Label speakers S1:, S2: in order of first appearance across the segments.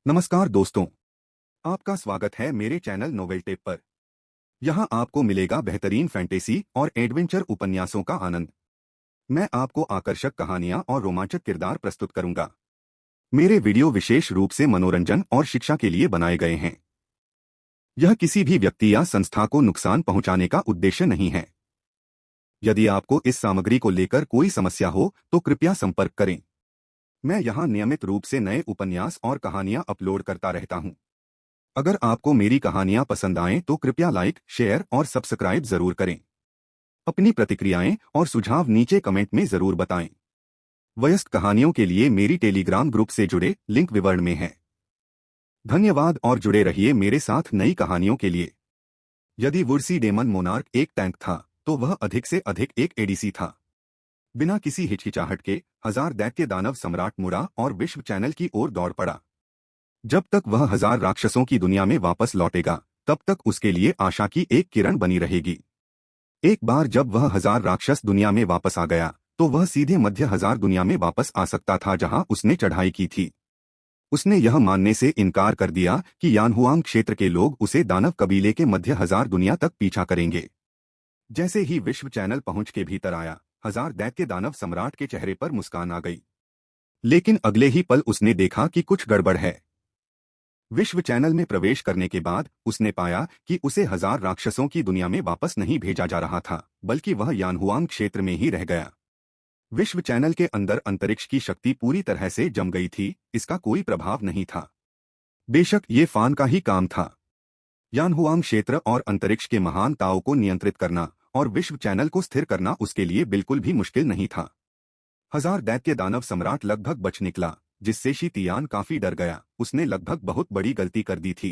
S1: नमस्कार दोस्तों, आपका स्वागत है मेरे चैनल नोवेल टेप पर। यहाँ आपको मिलेगा बेहतरीन फैंटेसी और एडवेंचर उपन्यासों का आनंद। मैं आपको आकर्षक कहानियाँ और रोमांचक किरदार प्रस्तुत करूंगा। मेरे वीडियो विशेष रूप से मनोरंजन और शिक्षा के लिए बनाए गए हैं। यह किसी भी व्यक्ति या संस्था को नुकसान पहुंचाने का उद्देश्य नहीं है। यदि आपको इस सामग्री को लेकर कोई समस्या हो तो कृपया संपर्क करें। मैं यहाँ नियमित रूप से नए उपन्यास और कहानियाँ अपलोड करता रहता हूँ। अगर आपको मेरी कहानियां पसंद आएं तो कृपया लाइक, शेयर और सब्सक्राइब जरूर करें। अपनी प्रतिक्रियाएं और सुझाव नीचे कमेंट में जरूर बताएं। वयस्क कहानियों के लिए मेरी टेलीग्राम ग्रुप से जुड़े, लिंक विवरण में है। धन्यवाद और जुड़े रहिए मेरे साथ नई कहानियों के लिए। यदि वुड्सी डेमन मोनार्क एक टैंक था तो वह अधिक से अधिक एक एडीसी था। बिना किसी हिचकिचाहट के 1000 दैत्य दानव सम्राट मुड़ा और विश्व चैनल की ओर दौड़ पड़ा। जब तक वह 1000 राक्षसों की दुनिया में वापस लौटेगा तब तक उसके लिए आशा की एक किरण बनी रहेगी। एक बार जब वह 1000 राक्षस दुनिया में वापस आ गया तो वह सीधे मध्य 1000 दुनिया में वापस आ सकता था जहां उसने चढ़ाई की थी। उसने यह मानने से इनकार कर दिया कि यानहुआंग क्षेत्र के लोग उसे दानव कबीले के मध्य 1000 दुनिया तक पीछा करेंगे। जैसे ही विश्व चैनल पहुंच के भीतर आया, 1000 दैत्य दानव सम्राट के चेहरे पर मुस्कान आ गई। लेकिन अगले ही पल उसने देखा कि कुछ गड़बड़ है। विश्व चैनल में प्रवेश करने के बाद उसने पाया कि उसे 1000 राक्षसों की दुनिया में वापस नहीं भेजा जा रहा था, बल्कि वह यानहुआंग क्षेत्र में ही रह गया। विश्व चैनल के अंदर अंतरिक्ष की शक्ति पूरी तरह से जम गई थी, इसका कोई प्रभाव नहीं था। बेशक ये फान का ही काम था। यानहुआंग क्षेत्र और अंतरिक्ष के महान ताओ को नियंत्रित करना और विश्व चैनल को स्थिर करना उसके लिए बिल्कुल भी मुश्किल नहीं था। 1000 दैत्य दानव सम्राट लगभग बच निकला, जिससे शी तियान काफी डर गया। उसने लगभग बहुत बड़ी गलती कर दी थी।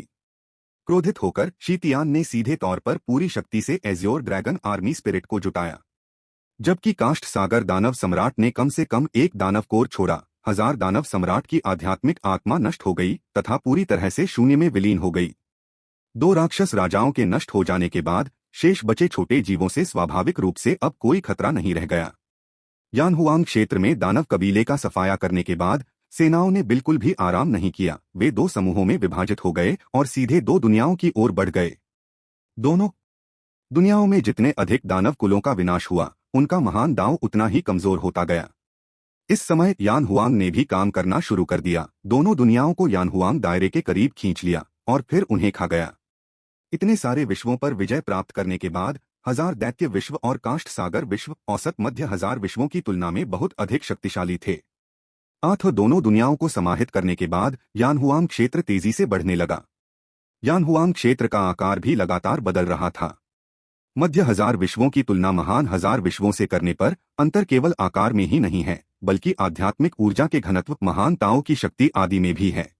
S1: क्रोधित होकर शी तियान ने सीधे तौर पर पूरी शक्ति से एज्योर ड्रैगन आर्मी स्पिरिट को जुटाया। जबकि काष्ठ सागर दानव सम्राट ने कम से कम एक दानव कोर छोड़ा, 1000 दानव सम्राट की आध्यात्मिक आत्मा नष्ट हो गई तथा पूरी तरह से शून्य में विलीन हो गई। 2 राक्षस राजाओं के नष्ट हो जाने के बाद शेष बचे छोटे जीवों से स्वाभाविक रूप से अब कोई खतरा नहीं रह गया। यानहुआंग क्षेत्र में दानव कबीले का सफाया करने के बाद सेनाओं ने बिल्कुल भी आराम नहीं किया। वे 2 समूहों में विभाजित हो गए और सीधे 2 दुनियाओं की ओर बढ़ गए। दोनों दुनियाओं में जितने अधिक दानव कुलों का विनाश हुआ, उनका महान दांव उतना ही कमजोर होता गया। इस समय यानहुआंग ने भी काम करना शुरू कर दिया। दोनों दुनियाओं को यानहुआंग दायरे के करीब खींच लिया और फिर उन्हें खा गया। इतने सारे विश्वों पर विजय प्राप्त करने के बाद 1000 दैत्य विश्व और काष्ठ सागर विश्व औसत मध्य 1000 विश्वों की तुलना में बहुत अधिक शक्तिशाली थे। दोनों दुनियाओं को समाहित करने के बाद यानहुआंग क्षेत्र तेजी से बढ़ने लगा। यानहुआंग क्षेत्र का आकार भी लगातार बदल रहा था। मध्य 1000 विश्वों की तुलना महान 1000 विश्वों से करने पर अंतर केवल आकार में ही नहीं है, बल्कि आध्यात्मिक ऊर्जा के घनत्व, महान ताओ की शक्ति आदि में भी है।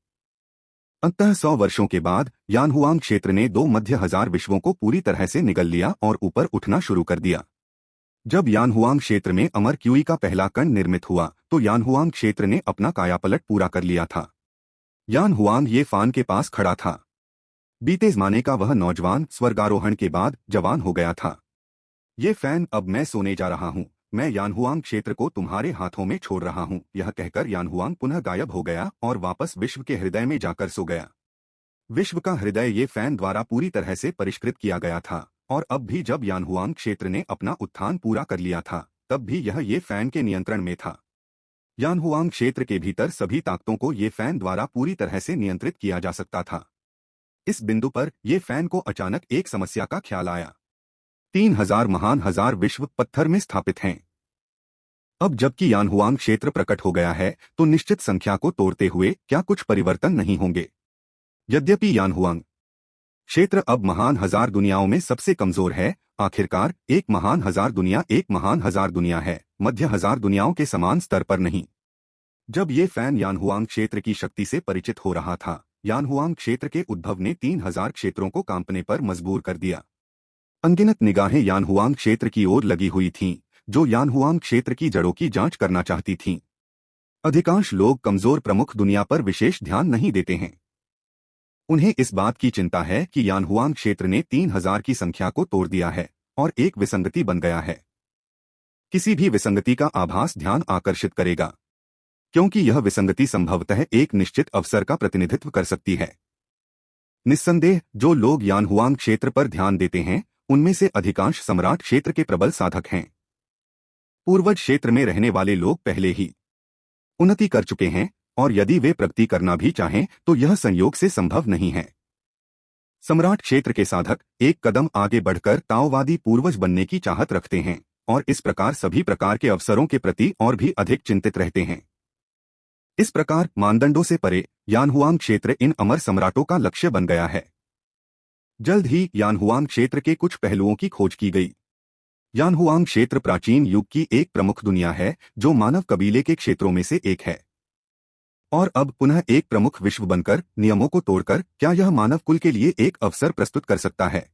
S1: अंततः 100 वर्षों के बाद यानहुआंग क्षेत्र ने 2 मध्य 1000 विश्वों को पूरी तरह से निगल लिया और ऊपर उठना शुरू कर दिया। जब यानहुआंग क्षेत्र में अमर क्यूई का पहला कण निर्मित हुआ तो यानहुआंग क्षेत्र ने अपना कायापलट पूरा कर लिया था। यानहुआंग ये फान के पास खड़ा था। बीते ज़माने का वह नौजवान स्वर्गारोहण के बाद जवान हो गया था। ये फैन, अब मैं सोने जा रहा हूँ। मैं यानहुआंग क्षेत्र को तुम्हारे हाथों में छोड़ रहा हूँ। यह कहकर यानहुआंग पुनः गायब हो गया और वापस विश्व के हृदय में जाकर सो गया। विश्व का हृदय ये फैन द्वारा पूरी तरह से परिष्कृत किया गया था और अब भी जब यानहुआंग क्षेत्र ने अपना उत्थान पूरा कर लिया था, तब भी यह ये फैन के नियंत्रण में था। यानहुआंग क्षेत्र के भीतर सभी ताकतों को ये फैन द्वारा पूरी तरह से नियंत्रित किया जा सकता था। इस बिंदु पर ये फैन को अचानक एक समस्या का ख्याल आया। 3000 महान 1000 विश्व पत्थर में स्थापित हैं। अब जबकि यानहुआंग क्षेत्र प्रकट हो गया है तो निश्चित संख्या को तोड़ते हुए क्या कुछ परिवर्तन नहीं होंगे। यद्यपि यानहुआंग क्षेत्र अब महान 1000 दुनियाओं में सबसे कमजोर है, आखिरकार एक महान 1000 दुनिया एक महान 1000 दुनिया है, मध्य 1000 दुनियाओं के समान स्तर पर नहीं। जब ये फैन यानहुआंग क्षेत्र की शक्ति से परिचित हो रहा था, यानहुआंग क्षेत्र के उद्भव ने 3000 क्षेत्रों को कांपने पर मजबूर कर दिया। अनगिनत निगाहें यानहुआंग क्षेत्र की ओर लगी हुई थीं, जो यानहुआंग क्षेत्र की जड़ों की जांच करना चाहती थीं। अधिकांश लोग कमजोर प्रमुख दुनिया पर विशेष ध्यान नहीं देते हैं। उन्हें इस बात की चिंता है कि यानहुआंग क्षेत्र ने 3000 की संख्या को तोड़ दिया है और एक विसंगति बन गया है। किसी भी विसंगति का आभास ध्यान आकर्षित करेगा। क्योंकि यह विसंगति संभवतः एक निश्चित अवसर का प्रतिनिधित्व कर सकती है। निस्संदेह जो लोग यानहुआंग क्षेत्र पर ध्यान देते हैं उनमें से अधिकांश सम्राट क्षेत्र के प्रबल साधक हैं। पूर्वज क्षेत्र में रहने वाले लोग पहले ही उन्नति कर चुके हैं और यदि वे प्रगति करना भी चाहें तो यह संयोग से संभव नहीं है। सम्राट क्षेत्र के साधक एक कदम आगे बढ़कर ताओवादी पूर्वज बनने की चाहत रखते हैं और इस प्रकार सभी प्रकार के अवसरों के प्रति और भी अधिक चिंतित रहते हैं। इस प्रकार मानदंडों से परे यानहुआंग क्षेत्र इन अमर सम्राटों का लक्ष्य बन गया है। जल्द ही यानहुआंग क्षेत्र के कुछ पहलुओं की खोज की गई। यानहुआंग क्षेत्र प्राचीन युग की एक प्रमुख दुनिया है जो मानव कबीले के क्षेत्रों में से एक है और अब पुनः एक प्रमुख विश्व बनकर नियमों को तोड़कर क्या यह मानव कुल के लिए एक अवसर प्रस्तुत कर सकता है।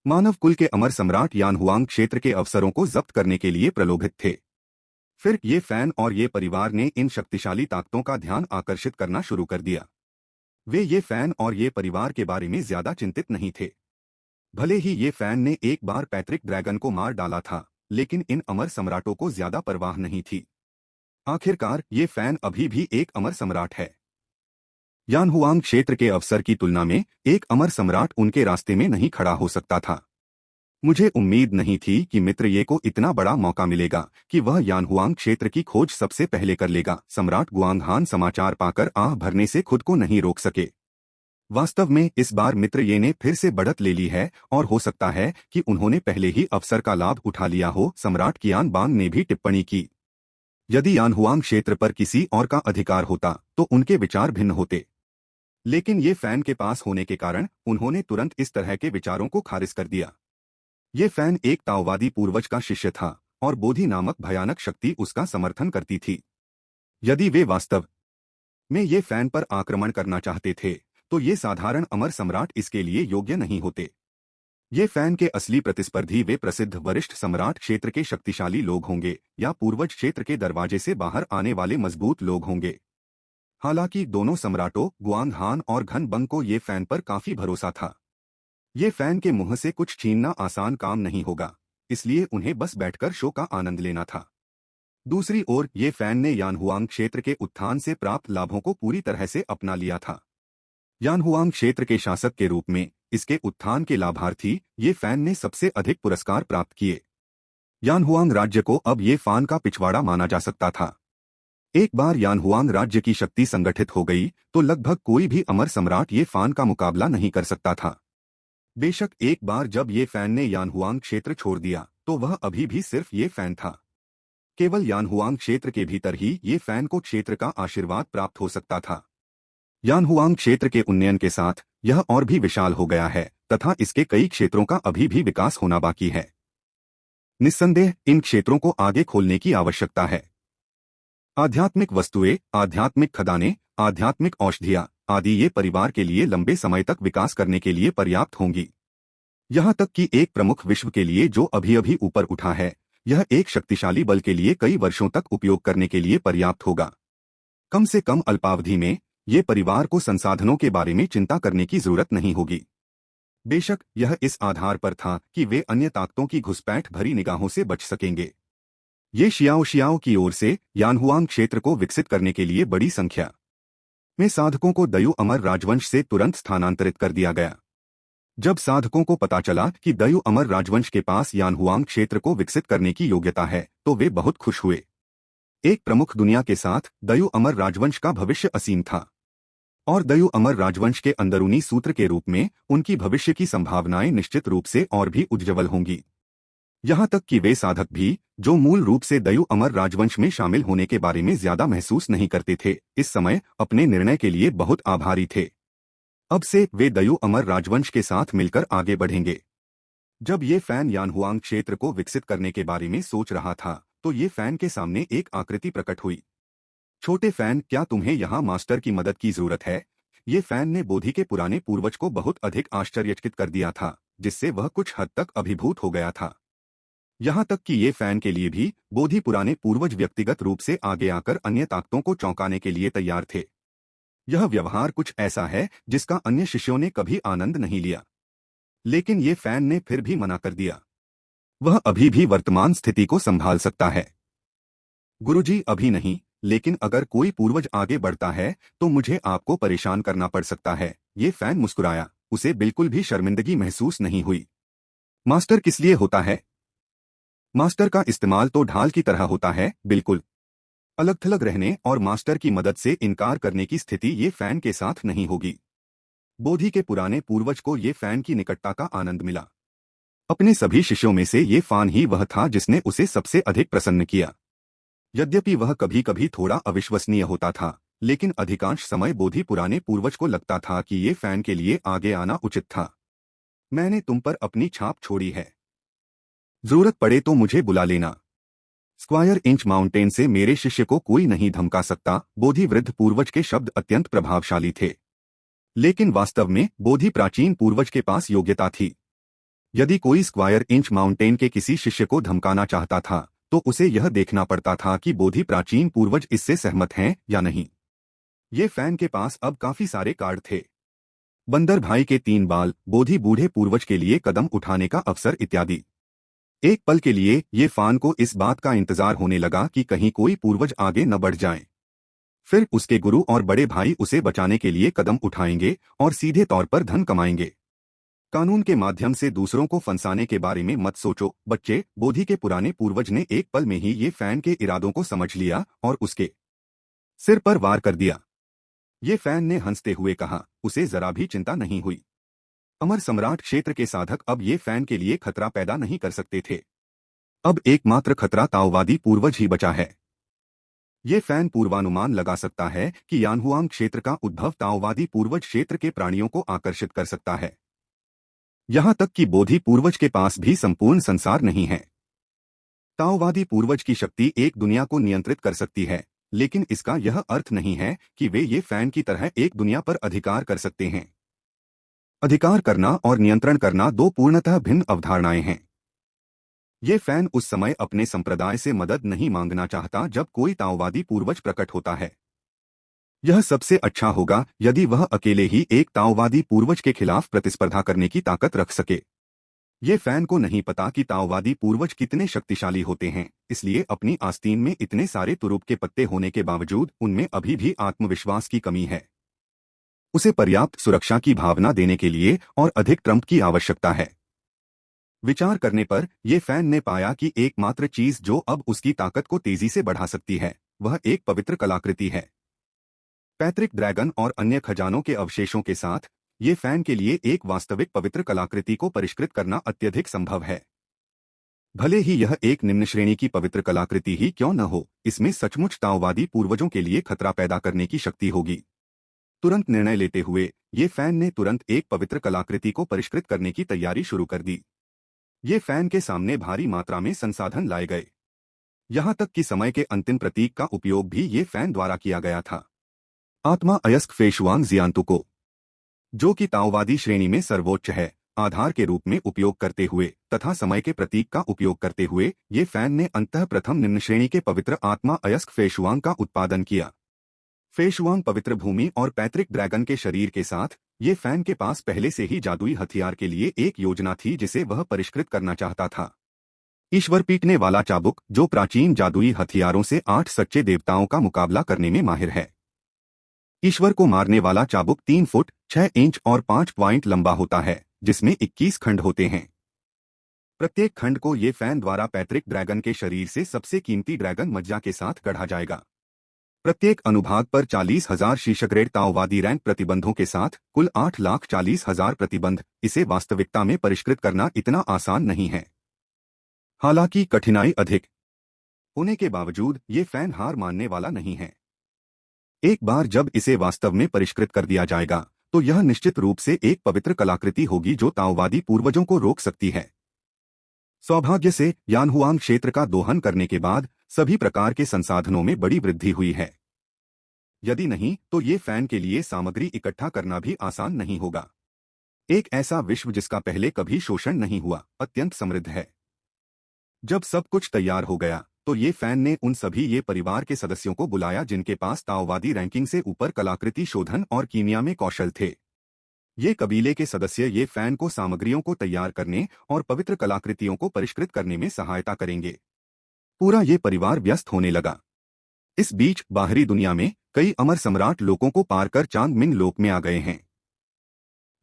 S1: मानव कुल के अमर सम्राट यानहुआंग क्षेत्र के अवसरों को जब्त करने के लिए प्रलोभित थे। फिर ये फैन और ये परिवार ने इन शक्तिशाली ताकतों का ध्यान आकर्षित करना शुरू कर दिया। वे ये फैन और ये परिवार के बारे में ज्यादा चिंतित नहीं थे। भले ही ये फैन ने एक बार पैट्रिक ड्रैगन को मार डाला था, लेकिन इन अमर सम्राटों को ज्यादा परवाह नहीं थी। आखिरकार ये फैन अभी भी एक अमर सम्राट है। यानहुआंग क्षेत्र के अवसर की तुलना में एक अमर सम्राट उनके रास्ते में नहीं खड़ा हो सकता था। मुझे उम्मीद नहीं थी कि मित्र ये को इतना बड़ा मौका मिलेगा कि वह यानहुआंग क्षेत्र की खोज सबसे पहले कर लेगा। सम्राट गुआंगहान समाचार पाकर आह भरने से खुद को नहीं रोक सके। वास्तव में इस बार मित्र ये ने फिर से बढ़त ले ली है और हो सकता है कि उन्होंने पहले ही अवसर का लाभ उठा लिया हो। सम्राट कियान बांग ने भी टिप्पणी की, यदि यानहुआंग क्षेत्र पर किसी और का अधिकार होता तो उनके विचार भिन्न होते, लेकिन ये फैन के पास होने के कारण उन्होंने तुरंत इस तरह के विचारों को खारिज कर दिया। ये फैन एक ताओवादी पूर्वज का शिष्य था और बोधि नामक भयानक शक्ति उसका समर्थन करती थी। यदि वे वास्तव में ये फैन पर आक्रमण करना चाहते थे तो ये साधारण अमर सम्राट इसके लिए योग्य नहीं होते। ये फैन के असली प्रतिस्पर्धी वे प्रसिद्ध वरिष्ठ सम्राट क्षेत्र के शक्तिशाली लोग होंगे या पूर्वज क्षेत्र के दरवाजे से बाहर आने वाले मजबूत लोग होंगे। हालांकि दोनों सम्राटों गुआंगहान और घन बंग को ये फैन पर काफी भरोसा था। ये फैन के मुंह से कुछ छीनना आसान काम नहीं होगा, इसलिए उन्हें बस बैठकर शो का आनंद लेना था। दूसरी ओर ये फैन ने यानहुआंग क्षेत्र के उत्थान से प्राप्त लाभों को पूरी तरह से अपना लिया था। यानहुआंग क्षेत्र के शासक के रूप में इसके उत्थान के लाभार्थी ये फैन ने सबसे अधिक पुरस्कार प्राप्त किए। यानहुआंग राज्य को अब ये फान का पिछवाड़ा माना जा सकता था। एक बार यानहुआंग राज्य की शक्ति संगठित हो गई तो लगभग कोई भी अमर सम्राट ये फान का मुकाबला नहीं कर सकता था। बेशक एक बार जब ये फैन ने यानहुआंग क्षेत्र छोड़ दिया तो वह अभी भी सिर्फ ये फैन था। केवल यानहुआंग क्षेत्र के भीतर ही ये फैन को क्षेत्र का आशीर्वाद प्राप्त हो सकता था। यानहुआंग क्षेत्र के उन्नयन के साथ यह और भी विशाल हो गया है तथा इसके कई क्षेत्रों का अभी भी विकास होना बाकी है। निस्संदेह इन क्षेत्रों को आगे खोलने की आवश्यकता है। आध्यात्मिक वस्तुएं, आध्यात्मिक खदानें, आध्यात्मिक औषधियां आदि ये परिवार के लिए लंबे समय तक विकास करने के लिए पर्याप्त होंगी। यहाँ तक कि एक प्रमुख विश्व के लिए जो अभी अभी ऊपर उठा है, यह एक शक्तिशाली बल के लिए कई वर्षों तक उपयोग करने के लिए पर्याप्त होगा। कम से कम अल्पावधि में ये परिवार को संसाधनों के बारे में चिंता करने की जरूरत नहीं होगी। बेशक यह इस आधार पर था कि वे अन्य ताकतों की घुसपैठ भरी निगाहों से बच सकेंगे। ये शियाओ की ओर से यानहुआंग क्षेत्र को विकसित करने के लिए बड़ी संख्या में साधकों को दयु अमर राजवंश से तुरंत स्थानांतरित कर दिया गया। जब साधकों को पता चला कि दयु अमर राजवंश के पास यानहुआंग क्षेत्र को विकसित करने की योग्यता है तो वे बहुत खुश हुए। एक प्रमुख दुनिया के साथ दयु अमर राजवंश का भविष्य असीम था और दयु अमर राजवंश के अंदरूनी सूत्र के रूप में उनकी भविष्य की संभावनाएं निश्चित रूप से और भी उज्ज्वल होंगी। यहाँ तक कि वे साधक भी जो मूल रूप से दयु अमर राजवंश में शामिल होने के बारे में ज्यादा महसूस नहीं करते थे, इस समय अपने निर्णय के लिए बहुत आभारी थे। अब से वे दयु अमर राजवंश के साथ मिलकर आगे बढ़ेंगे। जब ये फैन यानहुआंग क्षेत्र को विकसित करने के बारे में सोच रहा था तो ये फैन के सामने एक आकृति प्रकट हुई। छोटे फैन, क्या तुम्हें यहाँ मास्टर की मदद की जरूरत है? ये फैन ने बोधि के पुराने पूर्वज को बहुत अधिक आश्चर्यचकित कर दिया था, जिससे वह कुछ हद तक अभिभूत हो गया था। यहाँ तक कि ये फैन के लिए भी बोधि पुराने पूर्वज व्यक्तिगत रूप से आगे आकर अन्य ताकतों को चौंकाने के लिए तैयार थे। यह व्यवहार कुछ ऐसा है जिसका अन्य शिष्यों ने कभी आनंद नहीं लिया, लेकिन ये फैन ने फिर भी मना कर दिया। वह अभी भी वर्तमान स्थिति को संभाल सकता है। गुरुजी, अभी नहीं, लेकिन अगर कोई पूर्वज आगे बढ़ता है तो मुझे आपको परेशान करना पड़ सकता है। ये फैन मुस्कुराया। उसे बिल्कुल भी शर्मिंदगी महसूस नहीं हुई। मास्टर किस लिए होता है? मास्टर का इस्तेमाल तो ढाल की तरह होता है, बिल्कुल। अलग थलग रहने और मास्टर की मदद से इनकार करने की स्थिति ये फैन के साथ नहीं होगी। बोधि के पुराने पूर्वज को ये फैन की निकटता का आनंद मिला। अपने सभी शिष्यों में से ये फान ही वह था जिसने उसे सबसे अधिक प्रसन्न किया। यद्यपि वह कभी कभी थोड़ा अविश्वसनीय होता था, लेकिन अधिकांश समय बोधि पुराने पूर्वज को लगता था कि ये फैन के लिए आगे आना उचित था। मैंने तुम पर अपनी छाप छोड़ी है। जरूरत पड़े तो मुझे बुला लेना। स्क्वायर इंच माउंटेन से मेरे शिष्य को कोई नहीं धमका सकता। बोधि वृद्ध पूर्वज के शब्द अत्यंत प्रभावशाली थे, लेकिन वास्तव में बोधि प्राचीन पूर्वज के पास योग्यता थी। यदि कोई स्क्वायर इंच माउंटेन के किसी शिष्य को धमकाना चाहता था तो उसे यह देखना पड़ता था कि बोधि प्राचीन पूर्वज इससे सहमत हैं या नहीं। ये फैन के पास अब काफी सारे कार्ड थे। बंदर भाई के 3 बाल, बोधि बूढ़े पूर्वज के लिए कदम उठाने का अवसर इत्यादि। एक पल के लिए ये फान को इस बात का इंतजार होने लगा कि कहीं कोई पूर्वज आगे न बढ़ जाए। फिर उसके गुरु और बड़े भाई उसे बचाने के लिए कदम उठाएंगे और सीधे तौर पर धन कमाएंगे। कानून के माध्यम से दूसरों को फंसाने के बारे में मत सोचो बच्चे। बोधि के पुराने पूर्वज ने एक पल में ही ये फैन के इरादों को समझ लिया और उसके सिर पर वार कर दिया। ये फैन ने हंसते हुए कहा। उसे जरा भी चिंता नहीं हुई। अमर सम्राट क्षेत्र के साधक अब ये फैन के लिए खतरा पैदा नहीं कर सकते थे। अब एकमात्र खतरा ताओवादी पूर्वज ही बचा है। ये फैन पूर्वानुमान लगा सकता है कि यानहुआंग क्षेत्र का उद्भव ताओवादी पूर्वज क्षेत्र के प्राणियों को आकर्षित कर सकता है। यहां तक कि बोधि पूर्वज के पास भी संपूर्ण संसार नहीं है। ताओवादी पूर्वज की शक्ति एक दुनिया को नियंत्रित कर सकती है, लेकिन इसका यह अर्थ नहीं है कि वे ये फैन की तरह एक दुनिया पर अधिकार कर सकते हैं। अधिकार करना और नियंत्रण करना दो पूर्णतः भिन्न अवधारणाएं हैं। ये फैन उस समय अपने संप्रदाय से मदद नहीं मांगना चाहता जब कोई ताओवादी पूर्वज प्रकट होता है। यह सबसे अच्छा होगा यदि वह अकेले ही एक ताओवादी पूर्वज के खिलाफ प्रतिस्पर्धा करने की ताकत रख सके। ये फैन को नहीं पता कि ताओवादी पूर्वज कितने शक्तिशाली होते हैं, इसलिए अपनी आस्तीन में इतने सारे तुरुप के पत्ते होने के बावजूद उनमें अभी भी आत्मविश्वास की कमी है। उसे पर्याप्त सुरक्षा की भावना देने के लिए और अधिक ट्रंप की आवश्यकता है। विचार करने पर यह फैन ने पाया कि एकमात्र चीज जो अब उसकी ताकत को तेजी से बढ़ा सकती है वह एक पवित्र कलाकृति है। पैतृक ड्रैगन और अन्य खजानों के अवशेषों के साथ ये फैन के लिए एक वास्तविक पवित्र कलाकृति को परिष्कृत करना अत्यधिक संभव है। भले ही यह एक निम्न श्रेणी की पवित्र कलाकृति ही क्यों न हो, इसमें सचमुच ताओवादी पूर्वजों के लिए खतरा पैदा करने की शक्ति होगी। तुरंत निर्णय लेते हुए ये फैन ने तुरंत एक पवित्र कलाकृति को परिष्कृत करने की तैयारी शुरू कर दी। ये फैन के सामने भारी मात्रा में संसाधन लाए गए। यहां तक कि समय के अंतिम प्रतीक का उपयोग भी ये फैन द्वारा किया गया था। आत्मा अयस्क फेशुआंग जियांतु, जो कि ताओवादी श्रेणी में सर्वोच्च है, आधार के रूप में उपयोग करते हुए तथा समय के प्रतीक का उपयोग करते हुए ये फैन ने अंततः प्रथम निम्न श्रेणी के पवित्र आत्मा अयस्क फेशुआंग का उत्पादन किया। फेशुआंग पवित्र भूमि और पैतृक ड्रैगन के शरीर के साथ ये फैन के पास पहले से ही जादुई हथियार के लिए एक योजना थी जिसे वह परिष्कृत करना चाहता था। ईश्वर पीटने वाला चाबुक, जो प्राचीन जादुई हथियारों से 8 सच्चे देवताओं का मुकाबला करने में माहिर है। ईश्वर को मारने वाला चाबुक 3 फुट 6 इंच और 5 पॉइंट लंबा होता है, जिसमें 21 खंड होते हैं। प्रत्येक खंड को ये फैन द्वारा पैतृक ड्रैगन के शरीर से सबसे कीमती ड्रैगन मज्जा के साथ गढ़ा जाएगा। प्रत्येक अनुभाग पर 40,000 शीर्षग्रेड ताओवादी रैंक प्रतिबंधों के साथ कुल 8,40,000 प्रतिबंध। इसे वास्तविकता में परिष्कृत करना इतना आसान नहीं है। हालांकि कठिनाई अधिक होने के बावजूद ये फैन हार मानने वाला नहीं है। एक बार जब इसे वास्तव में परिष्कृत कर दिया जाएगा तो यह निश्चित रूप से एक पवित्र कलाकृति होगी जो ताओवादी पूर्वजों को रोक सकती है। सौभाग्य से यानहुआंग क्षेत्र का दोहन करने के बाद सभी प्रकार के संसाधनों में बड़ी वृद्धि हुई है। यदि नहीं तो ये फैन के लिए सामग्री इकट्ठा करना भी आसान नहीं होगा। एक ऐसा विश्व जिसका पहले कभी शोषण नहीं हुआ, अत्यंत समृद्ध है। जब सब कुछ तैयार हो गया तो ये फैन ने उन सभी ये परिवार के सदस्यों को बुलाया जिनके पास ताओवादी रैंकिंग से ऊपर कलाकृति शोधन और कीमिया में कौशल थे। ये कबीले के सदस्य ये फैन को सामग्रियों को तैयार करने और पवित्र कलाकृतियों को परिष्कृत करने में सहायता करेंगे। पूरा ये परिवार व्यस्त होने लगा। इस बीच बाहरी दुनिया में कई अमर सम्राट लोगों को पार कर चांगमिंग लोक में आ गए हैं।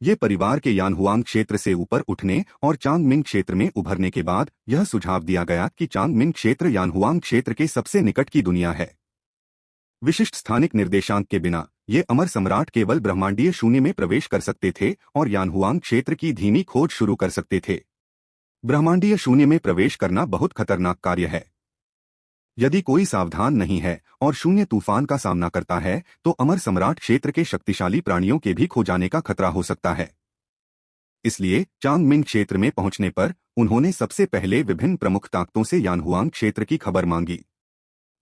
S1: ये परिवार के यानहुआंग क्षेत्र से ऊपर उठने और चांगमिंग क्षेत्र में उभरने के बाद यह सुझाव दिया गया कि चांगमिंग क्षेत्र यानहुआंग क्षेत्र के सबसे निकट की दुनिया है। विशिष्ट स्थानिक निर्देशांक के बिना ये अमर सम्राट केवल ब्रह्मांडीय शून्य में प्रवेश कर सकते थे और यानहुआंग क्षेत्र की धीमी खोज शुरू कर सकते थे। ब्रह्मांडीय शून्य में प्रवेश करना बहुत खतरनाक कार्य है। यदि कोई सावधान नहीं है और शून्य तूफान का सामना करता है तो अमर सम्राट क्षेत्र के शक्तिशाली प्राणियों के भी खो जाने का खतरा हो सकता है। इसलिए चांगमिंग क्षेत्र में पहुंचने पर उन्होंने सबसे पहले विभिन्न प्रमुख ताकतों से यानहुआंग क्षेत्र की खबर मांगी।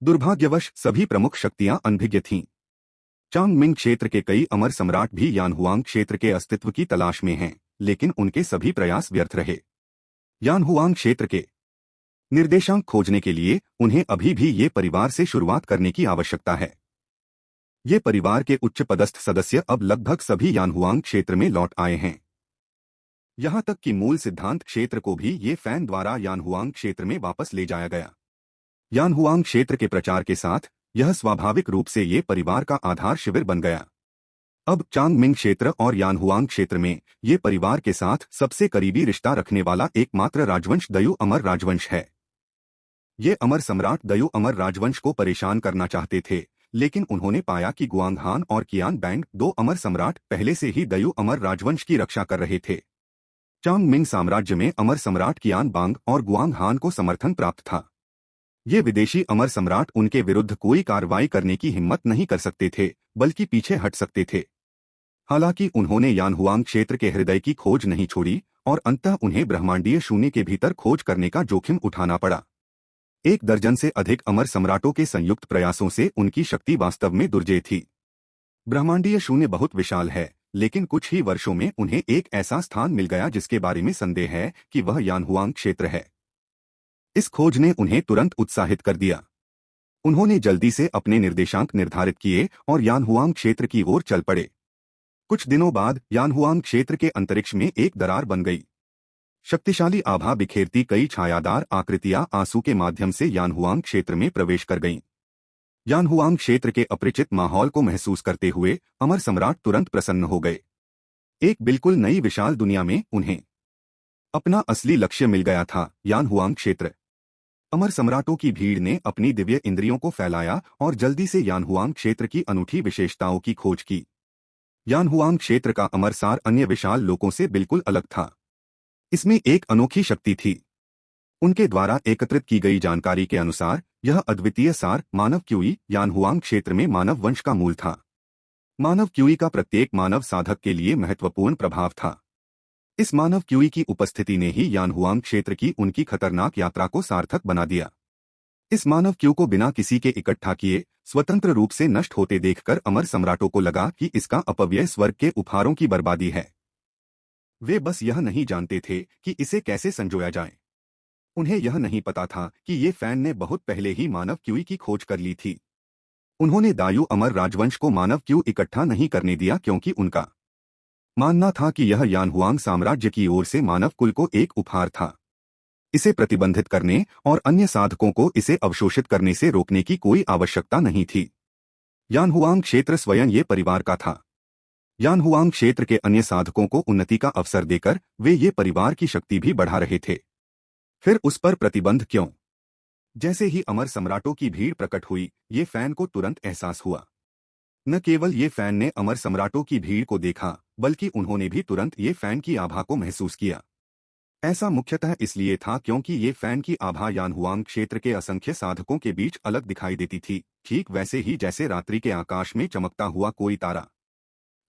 S1: दुर्भाग्यवश सभी प्रमुख शक्तियां अनभिज्ञ थीं। चांगमिंग क्षेत्र के कई अमर सम्राट भी यानहुआंग क्षेत्र के अस्तित्व की तलाश में हैं, लेकिन उनके सभी प्रयास व्यर्थ रहे। यानहुआंग क्षेत्र के निर्देशांक खोजने के लिए उन्हें अभी भी ये परिवार से शुरुआत करने की आवश्यकता है। ये परिवार के उच्च पदस्थ सदस्य अब लगभग सभी यानहुआंग क्षेत्र में लौट आए हैं। यहां तक कि मूल सिद्धांत क्षेत्र को भी ये फैन द्वारा यानहुआंग क्षेत्र में वापस ले जाया गया। यानहुआंग क्षेत्र के प्रचार के साथ यह स्वाभाविक रूप से ये परिवार का आधार शिविर बन गया। अब चांगमिंग क्षेत्र और यानहुआंग क्षेत्र में ये परिवार के साथ सबसे करीबी रिश्ता रखने वाला एकमात्र राजवंश दयु अमर राजवंश है। ये अमर सम्राट दयु अमर राजवंश को परेशान करना चाहते थे, लेकिन उन्होंने पाया कि गुआंगहान और कियान बैंग, दो अमर सम्राट, पहले से ही दयु अमर राजवंश की रक्षा कर रहे थे। चांगमिंग साम्राज्य में अमर सम्राट कियान बांग और गुआंगहान को समर्थन प्राप्त था। ये विदेशी अमर सम्राट उनके विरुद्ध कोई कार्रवाई करने की हिम्मत नहीं कर सकते थे, बल्कि पीछे हट सकते थे। हालांकि उन्होंने यानहुआंग क्षेत्र के हृदय की खोज नहीं छोड़ी और अंततः उन्हें ब्रह्मांडीय शून्य के भीतर खोज करने का जोखिम उठाना पड़ा। 1 दर्जन से अधिक अमर सम्राटों के संयुक्त प्रयासों से उनकी शक्ति वास्तव में दुर्जेय थी। ब्रह्मांडीय शून्य बहुत विशाल है, लेकिन कुछ ही वर्षों में उन्हें एक ऐसा स्थान मिल गया जिसके बारे में संदेह है कि वह यानहुआंग क्षेत्र है। इस खोज ने उन्हें तुरंत उत्साहित कर दिया। उन्होंने जल्दी से अपने निर्देशांक निर्धारित किए और यानहुआंग क्षेत्र की ओर चल पड़े। कुछ दिनों बाद यानहुआंग क्षेत्र के अंतरिक्ष में एक दरार बन गई। शक्तिशाली आभा बिखेरती कई छायादार आकृतियां आंसू के माध्यम से यानहुआंग क्षेत्र में प्रवेश कर गईं। यानहुआंग क्षेत्र के अपरिचित माहौल को महसूस करते हुए अमर सम्राट तुरंत प्रसन्न हो गए। एक बिल्कुल नई विशाल दुनिया में उन्हें अपना असली लक्ष्य मिल गया था, यानहुआंग क्षेत्र। अमर सम्राटों की भीड़ ने अपनी दिव्य इंद्रियों को फैलाया और जल्दी से यानहुआंग क्षेत्र की अनूठी विशेषताओं की खोज की। यानहुआंग क्षेत्र का अमर सार अन्य विशाल लोकों से बिल्कुल अलग था। इसमें एक अनोखी शक्ति थी। उनके द्वारा एकत्रित की गई जानकारी के अनुसार यह अद्वितीय सार मानव क्यूई यानहुआंग क्षेत्र में मानव वंश का मूल था। मानव क्यूई का प्रत्येक मानव साधक के लिए महत्वपूर्ण प्रभाव था। इस मानव क्यूई की उपस्थिति ने ही यानहुआंग क्षेत्र की उनकी खतरनाक यात्रा को सार्थक बना दिया। इस मानव क्यू को बिना किसी के इकट्ठा किए स्वतंत्र रूप से नष्ट होते देखकर अमर सम्राटों को लगा कि इसका अपव्यय स्वर्ग के उपहारों की बर्बादी है। वे बस यह नहीं जानते थे कि इसे कैसे संजोया जाए। उन्हें यह नहीं पता था कि ये फैन ने बहुत पहले ही मानव क्यूई की खोज कर ली थी। उन्होंने दायु अमर राजवंश को मानव क्यू इकट्ठा नहीं करने दिया क्योंकि उनका मानना था कि यह यानहुआंग साम्राज्य की ओर से मानव कुल को एक उपहार था। इसे प्रतिबंधित करने और अन्य साधकों को इसे अवशोषित करने से रोकने की कोई आवश्यकता नहीं थी। यानहुआंग क्षेत्र स्वयं ये परिवार का था। यानहुआंग क्षेत्र के अन्य साधकों को उन्नति का अवसर देकर वे ये परिवार की शक्ति भी बढ़ा रहे थे। फिर उस पर प्रतिबंध क्यों? जैसे ही अमर सम्राटों की भीड़ प्रकट हुई, ये फैन को तुरंत एहसास हुआ। न केवल ये फैन ने अमर सम्राटों की भीड़ को देखा, बल्कि उन्होंने भी तुरंत ये फैन की आभा को महसूस किया। ऐसा मुख्यतः इसलिए था क्योंकि ये फैन की आभा यानहुआंग क्षेत्र के असंख्य साधकों के बीच अलग दिखाई देती थी, ठीक वैसे ही जैसे रात्रि के आकाश में चमकता हुआ कोई तारा।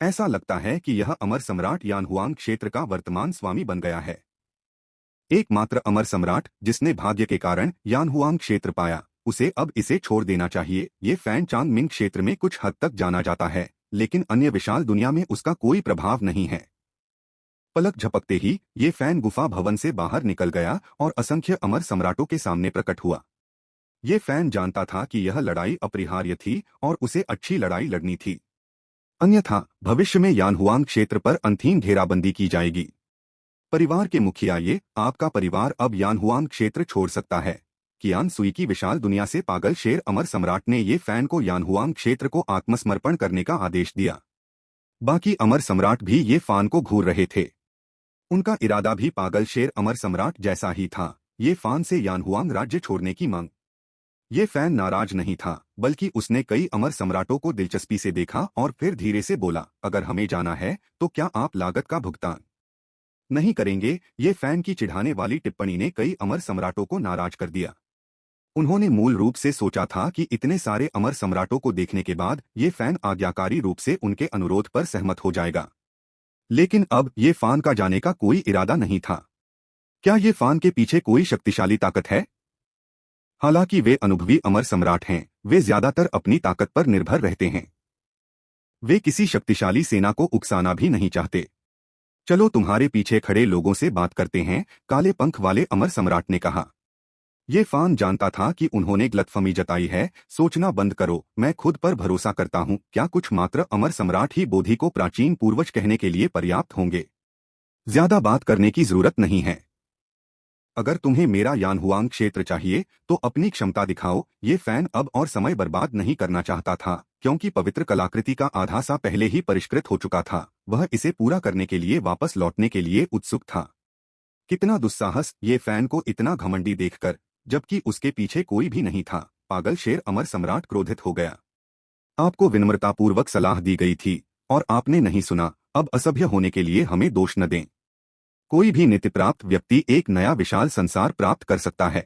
S1: ऐसा लगता है कि यह अमर सम्राट यानहुआंग क्षेत्र का वर्तमान स्वामी बन गया है। एकमात्र अमर सम्राट जिसने भाग्य के कारण यानहुआंग क्षेत्र पाया, उसे अब इसे छोड़ देना चाहिए। ये फैन चांगमिंग क्षेत्र में कुछ हद तक जाना जाता है, लेकिन अन्य विशाल दुनिया में उसका कोई प्रभाव नहीं है। पलक झपकते ही ये फैन गुफा भवन से बाहर निकल गया और असंख्य अमर सम्राटों के सामने प्रकट हुआ। ये फैन जानता था कि यह लड़ाई अपरिहार्य थी और उसे अच्छी लड़ाई लड़नी थी, अन्यथा भविष्य में यानहुआंग क्षेत्र पर अंतिम घेराबंदी की जाएगी। परिवार के मुखिया, ये आपका परिवार अब यानहुआंग क्षेत्र छोड़ सकता है। कियान सुई की विशाल दुनिया से पागल शेर अमर सम्राट ने ये फैन को यानहुआंग क्षेत्र को आत्मसमर्पण करने का आदेश दिया। बाकी अमर सम्राट भी ये फान को घूर रहे थे। उनका इरादा भी पागल शेर अमर सम्राट जैसा ही था, ये फान से यानहुआंग राज्य छोड़ने की मांग। ये फैन नाराज नहीं था, बल्कि उसने कई अमर सम्राटों को दिलचस्पी से देखा और फिर धीरे से बोला, अगर हमें जाना है तो क्या आप लागत का भुगतान नहीं करेंगे? ये फैन की चिढ़ाने वाली टिप्पणी ने कई अमर सम्राटों को नाराज कर दिया। उन्होंने मूल रूप से सोचा था कि इतने सारे अमर सम्राटों को देखने के बाद ये फैन आज्ञाकारी रूप से उनके अनुरोध पर सहमत हो जाएगा। लेकिन अब ये फान का जाने का कोई इरादा नहीं था। क्या ये फान के पीछे कोई शक्तिशाली ताकत है? हालांकि वे अनुभवी अमर सम्राट हैं, वे ज्यादातर अपनी ताकत पर निर्भर रहते हैं। वे किसी शक्तिशाली सेना को उकसाना भी नहीं चाहते। चलो तुम्हारे पीछे खड़े लोगों से बात करते हैं, काले पंख वाले अमर सम्राट ने कहा। ये फान जानता था कि उन्होंने गलतफहमी जताई है। सोचना बंद करो, मैं खुद पर भरोसा करता हूँ। क्या कुछ मात्र अमर सम्राट ही बोधि को प्राचीन पूर्वज कहने के लिए पर्याप्त होंगे? ज्यादा बात करने की जरूरत नहीं है। अगर तुम्हें मेरा यानहुआंग क्षेत्र चाहिए तो अपनी क्षमता दिखाओ। ये फैन अब और समय बर्बाद नहीं करना चाहता था, क्योंकि पवित्र कलाकृति का आधा सा पहले ही परिष्कृत हो चुका था। वह इसे पूरा करने के लिए वापस लौटने के लिए उत्सुक था। कितना दुस्साहस! ये फैन को इतना घमंडी देखकर, जबकि उसके पीछे कोई भी नहीं था। पागल शेर अमर सम्राट क्रोधित हो गया। आपको विनम्रतापूर्वक सलाह दी गई थी और आपने नहीं सुना। अब असभ्य होने के लिए हमें दोष न दें। कोई भी नीति प्राप्त व्यक्ति एक नया विशाल संसार प्राप्त कर सकता है।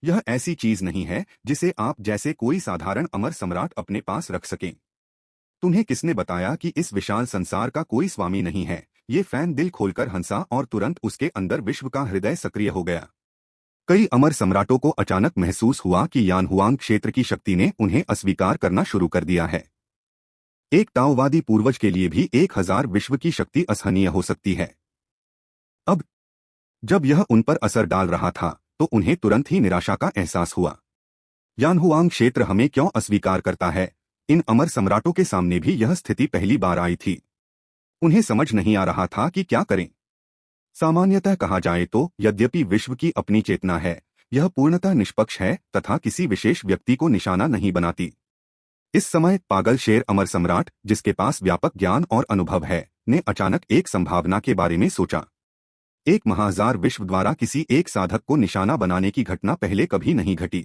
S1: यह ऐसी चीज नहीं है जिसे आप जैसे कोई साधारण अमर सम्राट अपने पास रख सकें। तुम्हें किसने बताया कि इस विशाल संसार का कोई स्वामी नहीं है? ये फैन दिल खोलकर हंसा और तुरंत उसके अंदर विश्व का हृदय सक्रिय हो गया। कई अमर सम्राटों को अचानक महसूस हुआ कि यानहुआंग क्षेत्र की शक्ति ने उन्हें अस्वीकार करना शुरू कर दिया है। एक ताओवादी पूर्वज के लिए भी 1000 विश्व की शक्ति असहनीय हो सकती है। अब जब यह उन पर असर डाल रहा था तो उन्हें तुरंत ही निराशा का एहसास हुआ। यानहुआंग क्षेत्र हमें क्यों अस्वीकार करता है? इन अमर सम्राटों के सामने भी यह स्थिति पहली बार आई थी। उन्हें समझ नहीं आ रहा था कि क्या करें। सामान्यतः कहा जाए तो यद्यपि विश्व की अपनी चेतना है, यह पूर्णतः निष्पक्ष है तथा किसी विशेष व्यक्ति को निशाना नहीं बनाती। इस समय पागल शेर अमर सम्राट, जिसके पास व्यापक ज्ञान और अनुभव है, ने अचानक एक संभावना के बारे में सोचा। एक महाजार विश्व द्वारा किसी एक साधक को निशाना बनाने की घटना पहले कभी नहीं घटी,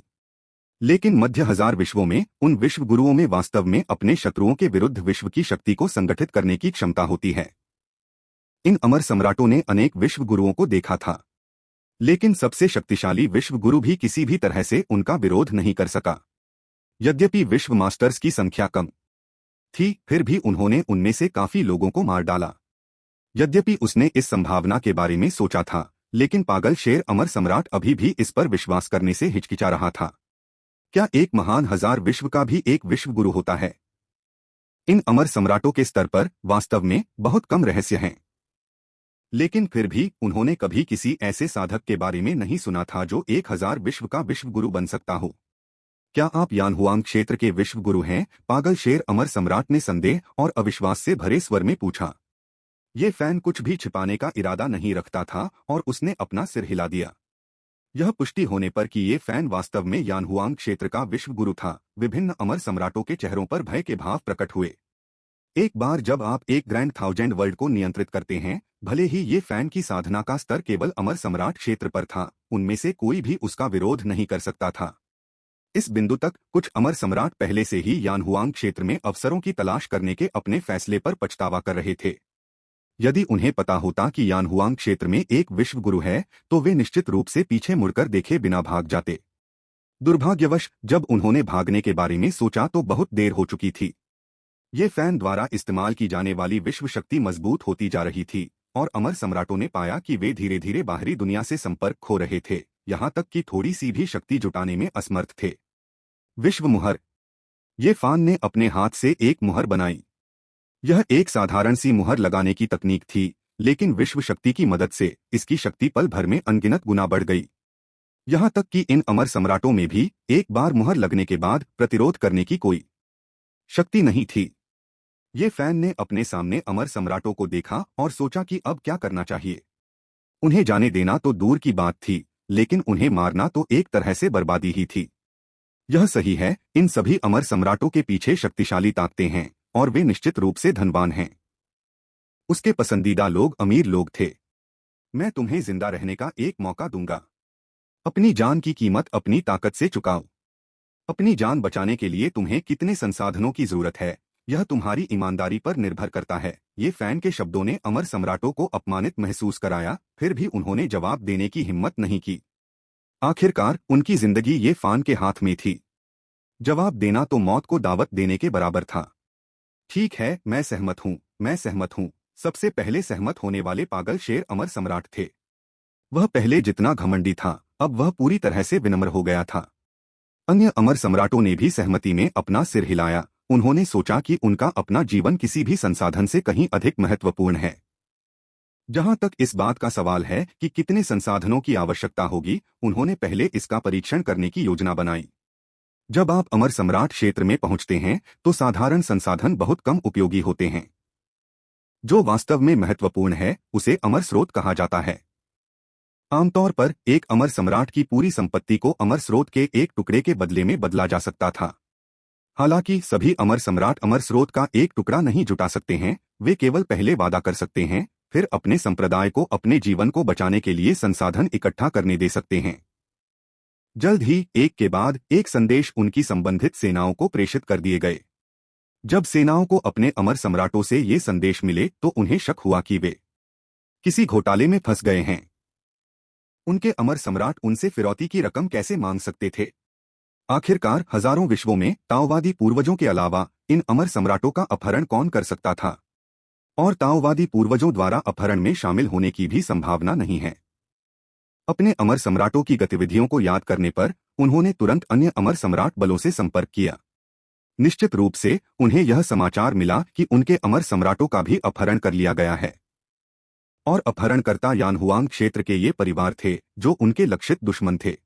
S1: लेकिन मध्य हजार विश्वों में उन विश्व गुरुओं में वास्तव में अपने शत्रुओं के विरुद्ध विश्व की शक्ति को संगठित करने की क्षमता होती है। इन अमर सम्राटों ने अनेक विश्व गुरुओं को देखा था, लेकिन सबसे शक्तिशाली विश्व गुरु भी किसी भी तरह से उनका विरोध नहीं कर सका। यद्यपि विश्व मास्टर्स की संख्या कम थी, फिर भी उन्होंने उनमें से काफी लोगों को मार डाला। यद्यपि उसने इस संभावना के बारे में सोचा था, लेकिन पागल शेर अमर सम्राट अभी भी इस पर विश्वास करने से हिचकिचा रहा था। क्या एक महान हजार विश्व का भी एक विश्व गुरु होता है? इन अमर सम्राटों के स्तर पर वास्तव में बहुत कम रहस्य हैं। लेकिन फिर भी उन्होंने कभी किसी ऐसे साधक के बारे में नहीं सुना था जो 1000 विश्व का विश्व गुरु बन सकता हो। क्या आप यानहुआंग क्षेत्र के विश्व गुरु हैं? पागल शेर अमर सम्राट ने संदेह और अविश्वास से भरे स्वर में पूछा। ये फैन कुछ भी छिपाने का इरादा नहीं रखता था और उसने अपना सिर हिला दिया। यह पुष्टि होने पर कि ये फैन वास्तव में यानहुआंग क्षेत्र का विश्व गुरु था, विभिन्न अमर सम्राटों के चेहरों पर भय के भाव प्रकट हुए। एक बार जब आप एक ग्रैंड थाउजेंड वर्ल्ड को नियंत्रित करते हैं, भले ही ये फैन की साधना का स्तर केवल अमर सम्राट क्षेत्र पर था, उनमें से कोई भी उसका विरोध नहीं कर सकता था। इस बिंदु तक कुछ अमर सम्राट पहले से ही यानहुआंग क्षेत्र में अवसरों की तलाश करने के अपने फैसले पर पछतावा कर रहे थे। यदि उन्हें पता होता कि यानहुआंग क्षेत्र में एक विश्व गुरु है, तो वे निश्चित रूप से पीछे मुड़कर देखे बिना भाग जाते। दुर्भाग्यवश जब उन्होंने भागने के बारे में सोचा तो बहुत देर हो चुकी थी। ये फैन द्वारा इस्तेमाल की जाने वाली विश्व शक्ति मजबूत होती जा रही थी और अमर सम्राटों ने पाया कि वे धीरे धीरे बाहरी दुनिया से संपर्क खो रहे थे, यहाँ तक कि थोड़ी सी भी शक्ति जुटाने में असमर्थ थे। विश्व मुहर। ये फैन ने अपने हाथ से एक मुहर बनाई। यह एक साधारण सी मुहर लगाने की तकनीक थी, लेकिन विश्व शक्ति की मदद से इसकी शक्ति पल भर में अनगिनत गुना बढ़ गई। यहाँ तक कि इन अमर सम्राटों में भी एक बार मुहर लगने के बाद प्रतिरोध करने की कोई शक्ति नहीं थी। ये फैन ने अपने सामने अमर सम्राटों को देखा और सोचा कि अब क्या करना चाहिए। उन्हें जाने देना तो दूर की बात थी, लेकिन उन्हें मारना तो एक तरह से बर्बादी ही थी। यह सही है, इन सभी अमर सम्राटों के पीछे शक्तिशाली ताकतें हैं और वे निश्चित रूप से धनवान हैं। उसके पसंदीदा लोग अमीर लोग थे। मैं तुम्हें जिंदा रहने का एक मौका दूंगा। अपनी जान की कीमत अपनी ताकत से चुकाओ। अपनी जान बचाने के लिए तुम्हें कितने संसाधनों की जरूरत है, यह तुम्हारी ईमानदारी पर निर्भर करता है। ये फैन के शब्दों ने अमर सम्राटों को अपमानित महसूस कराया, फिर भी उन्होंने जवाब देने की हिम्मत नहीं की। आखिरकार उनकी जिंदगी ये फान के हाथ में थी। जवाब देना तो मौत को दावत देने के बराबर था। ठीक है, मैं सहमत हूँ, मैं सहमत हूँ। सबसे पहले सहमत होने वाले पागल शेर अमर सम्राट थे। वह पहले जितना घमंडी था, अब वह पूरी तरह से विनम्र हो गया था। अन्य अमर सम्राटों ने भी सहमति में अपना सिर हिलाया। उन्होंने सोचा कि उनका अपना जीवन किसी भी संसाधन से कहीं अधिक महत्वपूर्ण है। जहां तक इस बात का सवाल है कि कितने संसाधनों की आवश्यकता होगी, उन्होंने पहले इसका परीक्षण करने की योजना बनाई। जब आप अमर सम्राट क्षेत्र में पहुंचते हैं तो साधारण संसाधन बहुत कम उपयोगी होते हैं। जो वास्तव में महत्वपूर्ण है उसे अमर स्रोत कहा जाता है। आमतौर पर एक अमर सम्राट की पूरी संपत्ति को अमर स्रोत के एक टुकड़े के बदले में बदला जा सकता था। हालांकि सभी अमर सम्राट अमर स्रोत का एक टुकड़ा नहीं जुटा सकते हैं। वे केवल पहले वादा कर सकते हैं, फिर अपने संप्रदाय को अपने जीवन को बचाने के लिए संसाधन इकट्ठा करने दे सकते हैं। जल्द ही एक के बाद एक संदेश उनकी संबंधित सेनाओं को प्रेषित कर दिए गए। जब सेनाओं को अपने अमर सम्राटों से ये संदेश मिले तो उन्हें शक हुआ कि वे किसी घोटाले में फंस गए हैं। उनके अमर सम्राट उनसे फिरौती की रकम कैसे मांग सकते थे? आखिरकार हजारों विश्वों में ताओवादी पूर्वजों के अलावा इन अमर सम्राटों का अपहरण कौन कर सकता था? और ताओवादी पूर्वजों द्वारा अपहरण में शामिल होने की भी संभावना नहीं है। अपने अमर सम्राटों की गतिविधियों को याद करने पर उन्होंने तुरंत अन्य अमर सम्राट बलों से संपर्क किया। निश्चित रूप से उन्हें यह समाचार मिला कि उनके अमर सम्राटों का भी अपहरण कर लिया गया है। और अपहरणकर्ता यानहुआंग क्षेत्र के ये परिवार थे जो उनके लक्षित दुश्मन थे।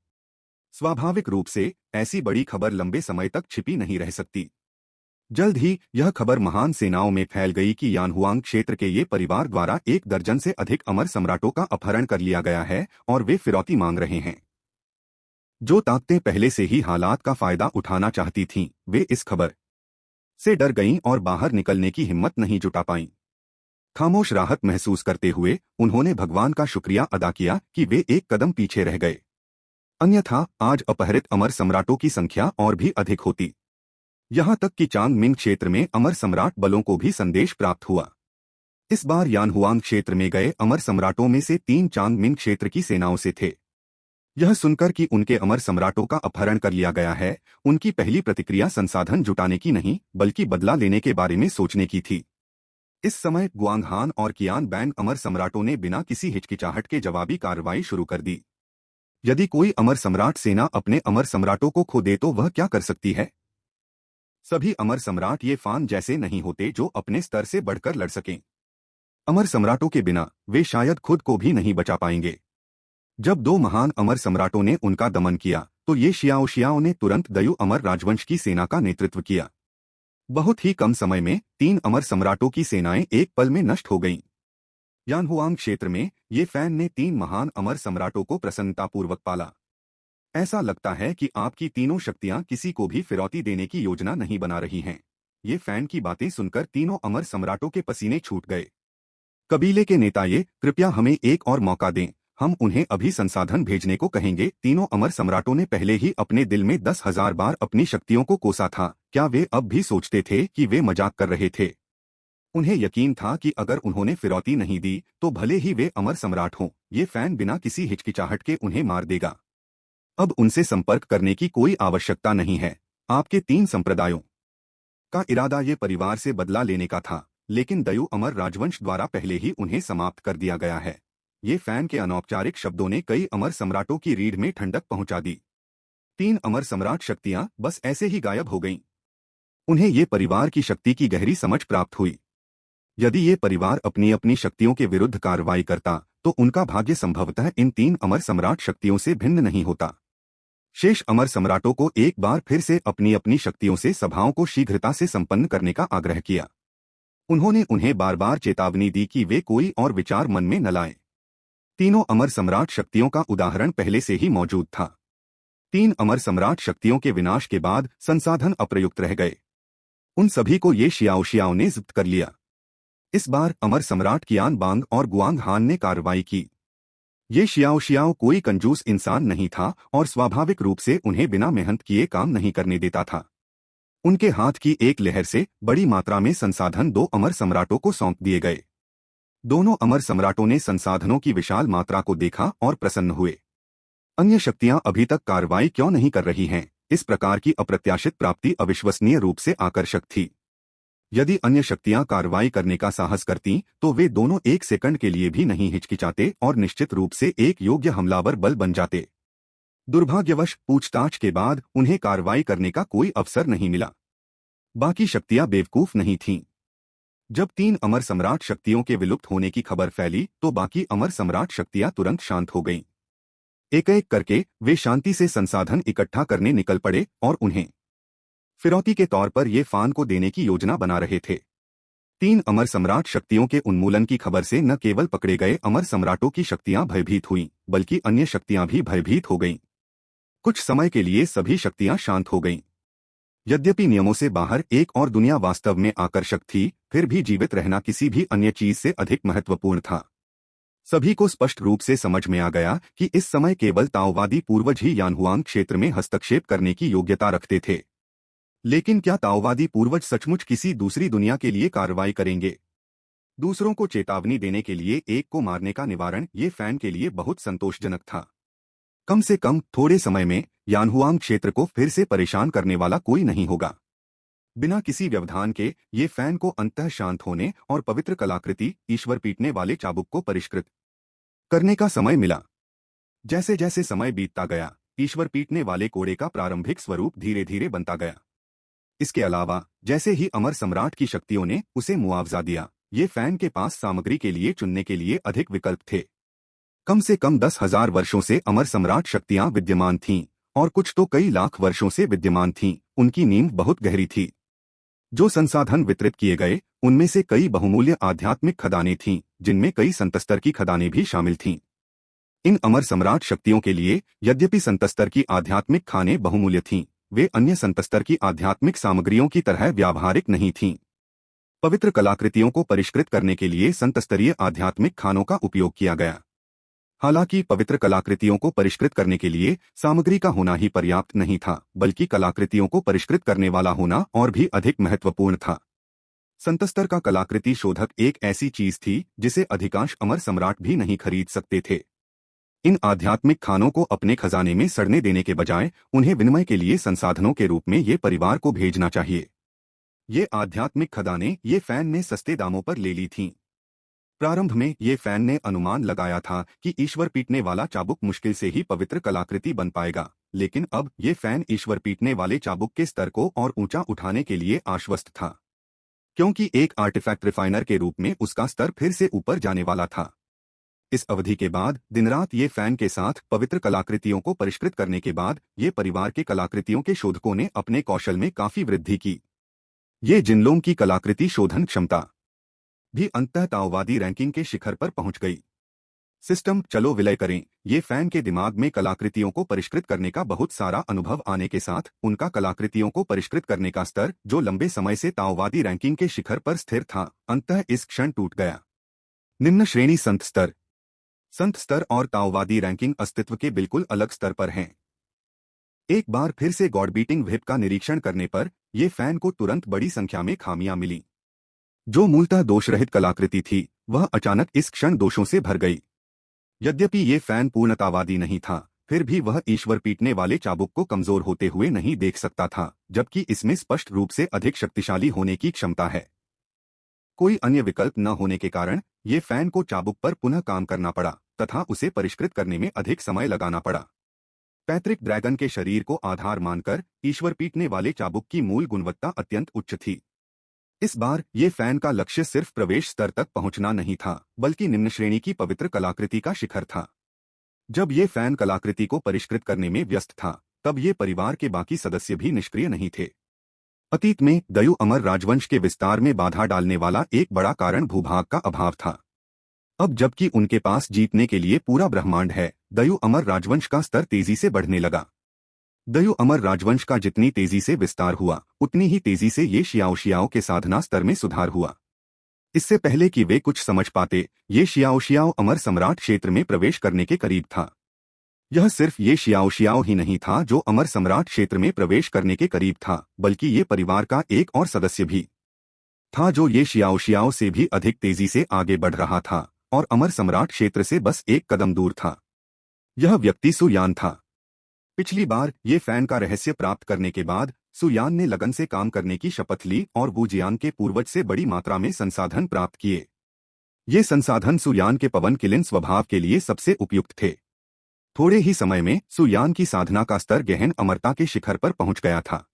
S1: स्वाभाविक रूप से ऐसी बड़ी खबर लंबे समय तक छिपी नहीं रह सकती। जल्द ही यह खबर महान सेनाओं में फैल गई कि यानहुआंग क्षेत्र के ये परिवार द्वारा 1 दर्जन से अधिक अमर सम्राटों का अपहरण कर लिया गया है और वे फिरौती मांग रहे हैं। जो ताकतें पहले से ही हालात का फायदा उठाना चाहती थीं, वे इस खबर से डर गईं और बाहर निकलने की हिम्मत नहीं जुटा पाईं। खामोश राहत महसूस करते हुए उन्होंने भगवान का शुक्रिया अदा किया कि वे एक कदम पीछे रह गए। अन्यथा आज अपहरित अमर सम्राटों की संख्या और भी अधिक होती। यहां तक कि चांगमिंग क्षेत्र में अमर सम्राट बलों को भी संदेश प्राप्त हुआ। इस बार यानहुआंग क्षेत्र में गए अमर सम्राटों में से 3 चांगमिंग क्षेत्र की सेनाओं से थे। यह सुनकर कि उनके अमर सम्राटों का अपहरण कर लिया गया है, उनकी पहली प्रतिक्रिया संसाधन जुटाने की नहीं बल्कि बदला लेने के बारे में सोचने की थी। इस समय गुआंगहान और कियान बैंग अमर सम्राटों ने बिना किसी हिचकिचाहट के जवाबी कार्रवाई शुरू कर दी। यदि कोई अमर सम्राट सेना अपने अमर सम्राटों को खो दे तो वह क्या कर सकती है? सभी अमर सम्राट ये फान जैसे नहीं होते जो अपने स्तर से बढ़कर लड़ सकें। अमर सम्राटों के बिना वे शायद खुद को भी नहीं बचा पाएंगे। जब 2 महान अमर सम्राटों ने उनका दमन किया तो ये शियाओ ने तुरंत दयु अमर राजवंश की सेना का नेतृत्व किया। बहुत ही कम समय में 3 अमर सम्राटों की सेनाएं एक पल में नष्ट हो गईं। यानहुआंग क्षेत्र में ये फैन ने 3 महान अमर सम्राटों को प्रसन्नतापूर्वक पाला। ऐसा लगता है कि आपकी तीनों शक्तियां किसी को भी फिरौती देने की योजना नहीं बना रही हैं। ये फैन की बातें सुनकर तीनों अमर सम्राटों के पसीने छूट गए। कबीले के नेता, ये कृपया हमें एक और मौका दें, हम उन्हें अभी संसाधन भेजने को कहेंगे। तीनों अमर सम्राटों ने पहले ही अपने दिल में 10,000 बार अपनी शक्तियों को कोसा था। क्या वे अब भी सोचते थे कि वे मजाक कर रहे थे? उन्हें यकीन था कि अगर उन्होंने फिरौती नहीं दी तो भले ही वे अमर सम्राट हों, ये फैन बिना किसी हिचकिचाहट के उन्हें मार देगा। अब उनसे संपर्क करने की कोई आवश्यकता नहीं है। आपके 3 संप्रदायों का इरादा ये परिवार से बदला लेने का था, लेकिन दयु अमर राजवंश द्वारा पहले ही उन्हें समाप्त कर दिया गया है। ये फैन के अनौपचारिक शब्दों ने कई अमर सम्राटों की रीढ़ में ठंडक पहुंचा दी। 3 अमर सम्राट शक्तियां बस ऐसे ही गायब हो गईं। उन्हें ये परिवार की शक्ति की गहरी समझ प्राप्त हुई। यदि ये परिवार अपनी अपनी शक्तियों के विरुद्ध कार्रवाई करता तो उनका भाग्य संभवतः इन 3 अमर सम्राट शक्तियों से भिन्न नहीं होता। शेष अमर सम्राटों को एक बार फिर से अपनी अपनी शक्तियों से सभाओं को शीघ्रता से संपन्न करने का आग्रह किया। उन्होंने उन्हें बार बार चेतावनी दी कि वे कोई और विचार मन में न लाएं। तीनों अमर सम्राट शक्तियों का उदाहरण पहले से ही मौजूद था। 3 अमर सम्राट शक्तियों के विनाश के बाद संसाधन अप्रयुक्त रह गए। उन सभी को ये शियाओ ने जब्त कर लिया। इस बार अमर सम्राट कियान बांग और गुआंग हान ने कार्रवाई की। ये शियाओ कोई कंजूस इंसान नहीं था और स्वाभाविक रूप से उन्हें बिना मेहनत किए काम नहीं करने देता था। उनके हाथ की एक लहर से बड़ी मात्रा में संसाधन 2 अमर सम्राटों को सौंप दिए गए। दोनों अमर सम्राटों ने संसाधनों की विशाल मात्रा को देखा और प्रसन्न हुए। अन्य शक्तियां अभी तक कार्रवाई क्यों नहीं कर रही हैं? इस प्रकार की अप्रत्याशित प्राप्ति अविश्वसनीय रूप से आकर्षक थी। यदि अन्य शक्तियां कार्रवाई करने का साहस करतीं, तो वे दोनों एक सेकंड के लिए भी नहीं हिचकिचाते और निश्चित रूप से एक योग्य हमलावर बल बन जाते। दुर्भाग्यवश पूछताछ के बाद उन्हें कार्रवाई करने का कोई अवसर नहीं मिला। बाकी शक्तियां बेवकूफ नहीं थीं। जब 3 अमर सम्राट शक्तियों के विलुप्त होने की खबर फैली, तो बाकी अमर सम्राट शक्तियां तुरंत शांत हो गईं। एक एक करके वे शांति से संसाधन इकट्ठा करने निकल पड़े और उन्हें फिरौती के तौर पर ये फान को देने की योजना बना रहे थे। 3 अमर सम्राट शक्तियों के उन्मूलन की खबर से न केवल पकड़े गए अमर सम्राटों की शक्तियां भयभीत हुईं, बल्कि अन्य शक्तियां भी भयभीत हो गईं। कुछ समय के लिए सभी शक्तियां शांत हो गईं। यद्यपि नियमों से बाहर एक और दुनिया वास्तव में आकर्षक थी, फिर भी जीवित रहना किसी भी अन्य चीज से अधिक महत्वपूर्ण था। सभी को स्पष्ट रूप से समझ में आ गया कि इस समय केवल ताओवादी पूर्वज ही यानहुआंग क्षेत्र में हस्तक्षेप करने की योग्यता रखते थे। लेकिन क्या ताओवादी पूर्वज सचमुच किसी दूसरी दुनिया के लिए कार्रवाई करेंगे? दूसरों को चेतावनी देने के लिए एक को मारने का निवारण ये फैन के लिए बहुत संतोषजनक था। कम से कम थोड़े समय में यानहुआंग क्षेत्र को फिर से परेशान करने वाला कोई नहीं होगा। बिना किसी व्यवधान के ये फैन को अंततः शांत होने और पवित्र कलाकृति ईश्वर पीटने वाले चाबुक को परिष्कृत करने का समय मिला। जैसे जैसे समय बीतता गया, ईश्वर पीटने वाले कोड़े का प्रारंभिक स्वरूप धीरे धीरे बनता गया। इसके अलावा जैसे ही अमर सम्राट की शक्तियों ने उसे मुआवजा दिया, ये फैन के पास सामग्री के लिए चुनने के लिए अधिक विकल्प थे। कम से कम 10,000 वर्षों से अमर सम्राट शक्तियां विद्यमान थीं, और कुछ तो कई लाख वर्षों से विद्यमान थीं। उनकी नींव बहुत गहरी थी। जो संसाधन वितरित किए गए, उनमें से कई बहुमूल्य आध्यात्मिक खदानें थीं, जिनमें कई संतस्तर की खदानें भी शामिल थीं। इन अमर सम्राट शक्तियों के लिए यद्यपि संतस्तर की आध्यात्मिक खानें बहुमूल्य थीं, वे अन्य संतस्तर की आध्यात्मिक सामग्रियों की तरह व्यावहारिक नहीं थीं। पवित्र कलाकृतियों को परिष्कृत करने के लिए संतस्तरीय आध्यात्मिक खानों का उपयोग किया गया। हालांकि पवित्र कलाकृतियों को परिष्कृत करने के लिए सामग्री का होना ही पर्याप्त नहीं था, बल्कि कलाकृतियों को परिष्कृत करने वाला होना और भी अधिक महत्वपूर्ण था। संतस्तर का कलाकृति शोधक एक ऐसी चीज थी जिसे अधिकांश अमर सम्राट भी नहीं खरीद सकते थे। इन आध्यात्मिक खानों को अपने खजाने में सड़ने देने के बजाय उन्हें विनिमय के लिए संसाधनों के रूप में ये परिवार को भेजना चाहिए। ये आध्यात्मिक खदानें ये फैन ने सस्ते दामों पर ले ली थीं। प्रारंभ में ये फैन ने अनुमान लगाया था कि ईश्वर पीटने वाला चाबुक मुश्किल से ही पवित्र कलाकृति बन पाएगा, लेकिन अब ये फैन ईश्वर पीटने वाले चाबुक के स्तर को और ऊंचा उठाने के लिए आश्वस्त था, क्योंकि एक आर्टिफैक्ट रिफाइनर के रूप में उसका स्तर फिर से ऊपर जाने वाला था। इस अवधि के बाद दिन रात ये फैन के साथ पवित्र कलाकृतियों को परिष्कृत करने के बाद ये परिवार के कलाकृतियों के शोधकों ने अपने कौशल में काफी वृद्धि की। ये जिनलोंग की कलाकृति शोधन क्षमता भी अंततः ताओवादी रैंकिंग के शिखर पर पहुंच गई। सिस्टम चलो विलय करें। ये फैन के दिमाग में कलाकृतियों को परिष्कृत करने का बहुत सारा अनुभव आने के साथ उनका कलाकृतियों को परिष्कृत करने का स्तर, जो लंबे समय से ताओवादी रैंकिंग के शिखर पर स्थिर था, अंततः इस क्षण टूट गया। निम्न श्रेणी संत स्तर। संत स्तर और ताओवादी रैंकिंग अस्तित्व के बिल्कुल अलग स्तर पर हैं। एक बार फिर से गॉड बीटिंग व्हिप का निरीक्षण करने पर यह फैन को तुरंत बड़ी संख्या में खामियां मिली। जो मूलतः दोषरहित कलाकृति थी, वह अचानक इस क्षण दोषों से भर गई। यद्यपि ये फैन पूर्णतावादी नहीं था, फिर भी वह ईश्वर पीटने वाले चाबुक को कमजोर होते हुए नहीं देख सकता था, जबकि इसमें स्पष्ट रूप से अधिक शक्तिशाली होने की क्षमता है। कोई अन्य विकल्प न होने के कारण ये फैन को चाबुक पर पुनः काम करना पड़ा तथा उसे परिष्कृत करने में अधिक समय लगाना पड़ा। पैतृक ड्रैगन के शरीर को आधार मानकर ईश्वर पीटने वाले चाबुक की मूल गुणवत्ता अत्यंत उच्च थी। इस बार ये फैन का लक्ष्य सिर्फ प्रवेश स्तर तक पहुंचना नहीं था, बल्कि निम्न श्रेणी की पवित्र कलाकृति का शिखर था। जब ये फैन कलाकृति को परिष्कृत करने में व्यस्त था, तब ये परिवार के बाकी सदस्य भी निष्क्रिय नहीं थे। अतीत में दयु अमर राजवंश के विस्तार में बाधा डालने वाला एक बड़ा कारण भूभाग का अभाव था। अब जबकि उनके पास जीतने के लिए पूरा ब्रह्मांड है, दयु अमर राजवंश का स्तर तेजी से बढ़ने लगा। दयु अमर राजवंश का जितनी तेजी से विस्तार हुआ, उतनी ही तेजी से ये शियाओ शियाओ के साधना स्तर में सुधार हुआ। इससे पहले कि वे कुछ समझ पाते, ये शियाओ शियाओ अमर सम्राट क्षेत्र में प्रवेश करने के करीब था। यह सिर्फ ये शियाओ शियाओ ही नहीं था जो अमर सम्राट क्षेत्र में प्रवेश करने के करीब था, बल्कि ये परिवार का एक और सदस्य भी था जो ये शियाओ शियाओ से भी अधिक तेजी से आगे बढ़ रहा था और अमर सम्राट क्षेत्र से बस एक कदम दूर था। यह व्यक्ति सुयान था। पिछली बार ये फैन का रहस्य प्राप्त करने के बाद सुयान ने लगन से काम करने की शपथ ली और वुजियान के पूर्वज से बड़ी मात्रा में संसाधन प्राप्त किए। ये संसाधन सुयान के पवन किलिन स्वभाव के लिए सबसे उपयुक्त थे। थोड़े ही समय में सुयान की साधना का स्तर गहन अमरता के शिखर पर पहुंच गया था।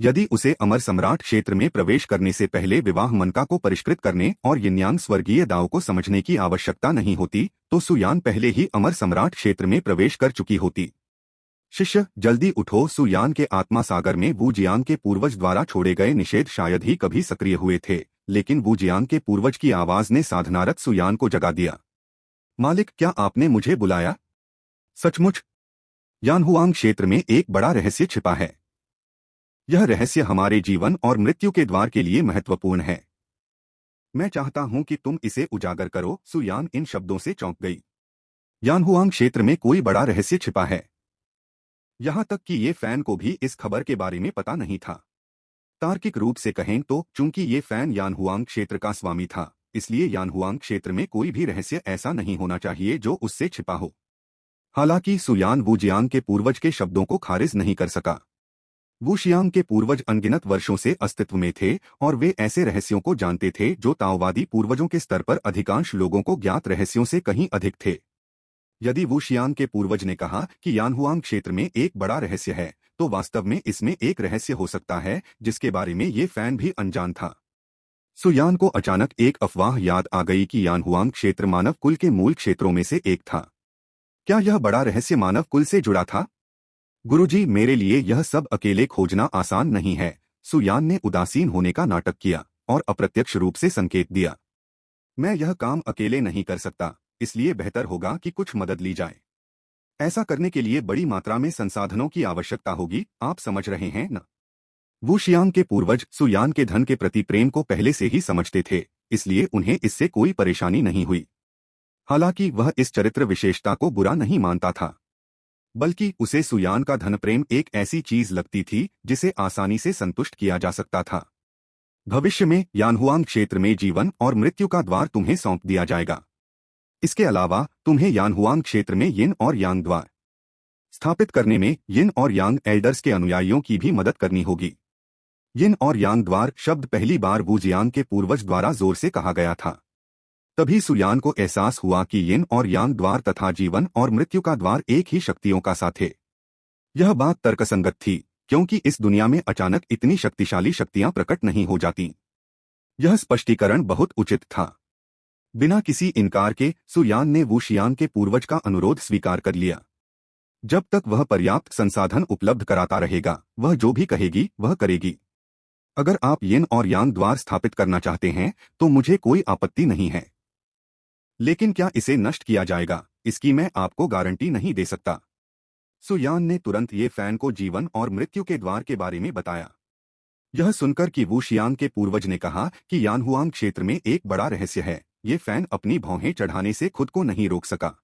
S1: यदि उसे अमर सम्राट क्षेत्र में प्रवेश करने से पहले विवाह मनका को परिष्कृत करने और यिनयान स्वर्गीय दाव को समझने की आवश्यकता नहीं होती, तो सुयान पहले ही अमर सम्राट क्षेत्र में प्रवेश कर चुकी होती। शिष्य, जल्दी उठो। सुयान के आत्मा सागर में वुजियान के पूर्वज द्वारा छोड़े गए निषेध शायद ही कभी सक्रिय हुए थे, लेकिन वुजियान के पूर्वज की आवाज ने साधनारत सुयान को जगा दिया। मालिक, क्या आपने मुझे बुलाया? सचमुच? यानहुआंग क्षेत्र में एक बड़ा रहस्य छिपा है। यह रहस्य हमारे जीवन और मृत्यु के द्वार के लिए महत्वपूर्ण है। मैं चाहता हूं कि तुम इसे उजागर करो। सुयान इन शब्दों से चौंक गई। यानहुआंग क्षेत्र में कोई बड़ा रहस्य छिपा है। यहां तक कि ये फैन को भी इस खबर के बारे में पता नहीं था। तार्किक रूप से कहें तो चूंकि ये फैन यानहुआंग क्षेत्र का स्वामी था, इसलिए यानहुआंग क्षेत्र में कोई भी रहस्य ऐसा नहीं होना चाहिए जो उससे छिपा हो। हालांकि सुयान वुजियान के पूर्वज के शब्दों को खारिज नहीं कर सका। वुशियांग के पूर्वज अनगिनत वर्षों से अस्तित्व में थे और वे ऐसे रहस्यों को जानते थे जो ताओवादी पूर्वजों के स्तर पर अधिकांश लोगों को ज्ञात रहस्यों से कहीं अधिक थे। यदि वुशियांग के पूर्वज ने कहा कि यानहुआंग क्षेत्र में एक बड़ा रहस्य है, तो वास्तव में इसमें एक रहस्य हो सकता है जिसके बारे में ये फैन भी अनजान था। सुयान को अचानक एक अफवाह याद आ गई कि यानहुआंग क्षेत्र मानव कुल के मूल क्षेत्रों में से एक था। क्या यह बड़ा रहस्य मानव कुल से जुड़ा था? गुरुजी, मेरे लिए यह सब अकेले खोजना आसान नहीं है। सुयान ने उदासीन होने का नाटक किया और अप्रत्यक्ष रूप से संकेत दिया। मैं यह काम अकेले नहीं कर सकता, इसलिए बेहतर होगा कि कुछ मदद ली जाए। ऐसा करने के लिए बड़ी मात्रा में संसाधनों की आवश्यकता होगी, आप समझ रहे हैं न? वुशियांग के पूर्वज सुयान के धन के प्रति प्रेम को पहले से ही समझते थे, इसलिए उन्हें इससे कोई परेशानी नहीं हुई। हालांकि वह इस चरित्र विशेषता को बुरा नहीं मानता था, बल्कि उसे सुयान का धन प्रेम एक ऐसी चीज लगती थी जिसे आसानी से संतुष्ट किया जा सकता था। भविष्य में यानहुआंग क्षेत्र में जीवन और मृत्यु का द्वार तुम्हें सौंप दिया जाएगा। इसके अलावा तुम्हें यानहुआंग क्षेत्र में यिन और यांग द्वार स्थापित करने में यिन और यांग एल्डर्स के अनुयायियों की भी मदद करनी होगी। यिन और यांग द्वार शब्द पहली बार वुजियांग के पूर्वज द्वारा जोर से कहा गया था। तभी सुयान को एहसास हुआ कि यिन और यांग द्वार तथा जीवन और मृत्यु का द्वार एक ही शक्तियों का साथ थे। यह बात तर्कसंगत थी, क्योंकि इस दुनिया में अचानक इतनी शक्तिशाली शक्तियां प्रकट नहीं हो जाती। यह स्पष्टीकरण बहुत उचित था। बिना किसी इनकार के सुयान ने वुशियांग के पूर्वज का अनुरोध स्वीकार कर लिया। जब तक वह पर्याप्त संसाधन उपलब्ध कराता रहेगा, वह जो भी कहेगी वह करेगी। अगर आप यिन और यांग द्वार स्थापित करना चाहते हैं तो मुझे कोई आपत्ति नहीं है, लेकिन क्या इसे नष्ट किया जाएगा, इसकी मैं आपको गारंटी नहीं दे सकता। सुयान ने तुरंत ये फैन को जीवन और मृत्यु के द्वार के बारे में बताया। यह सुनकर कि वुशियांग के पूर्वज ने कहा कि यानहुआंग क्षेत्र में एक बड़ा रहस्य है, ये फैन अपनी भौहें चढ़ाने से खुद को नहीं रोक सका।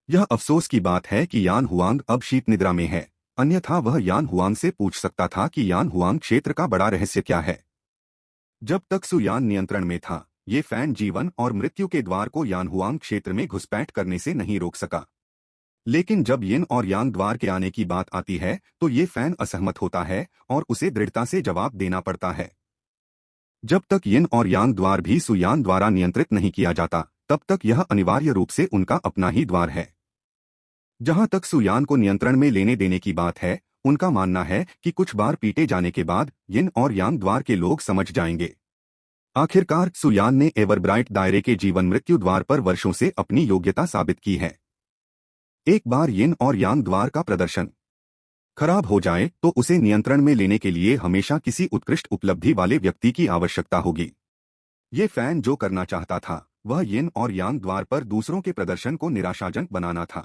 S1: यह अफसोस की बात है कि यानहुआंग अब शीत निद्रा में है, अन्यथा वह यानहुआंग से पूछ सकता था कि यानहुआंग क्षेत्र का बड़ा रहस्य क्या है। जब तक सुयान नियंत्रण में था, ये फैन जीवन और मृत्यु के द्वार को यानहुआंग क्षेत्र में घुसपैठ करने से नहीं रोक सका। लेकिन जब यिन और यांग द्वार के आने की बात आती है तो ये फैन असहमत होता है और उसे दृढ़ता से जवाब देना पड़ता है। जब तक यिन और यांग द्वार भी सुयान द्वारा नियंत्रित नहीं किया जाता, तब तक यह अनिवार्य रूप से उनका अपना ही द्वार है। जहां तक सुयान को नियंत्रण में लेने देने की बात है, उनका मानना है कि कुछ बार पीटे जाने के बाद यिन और यांग द्वार के लोग समझ जाएंगे। आखिरकार सुयान ने एवरब्राइट दायरे के जीवन मृत्यु द्वार पर वर्षों से अपनी योग्यता साबित की है। एक बार यिन और यांग द्वार का प्रदर्शन खराब हो जाए तो उसे नियंत्रण में लेने के लिए हमेशा किसी उत्कृष्ट उपलब्धि वाले व्यक्ति की आवश्यकता होगी। ये फैन जो करना चाहता था वह यिन और यांग द्वार पर दूसरों के प्रदर्शन को निराशाजनक बनाना था।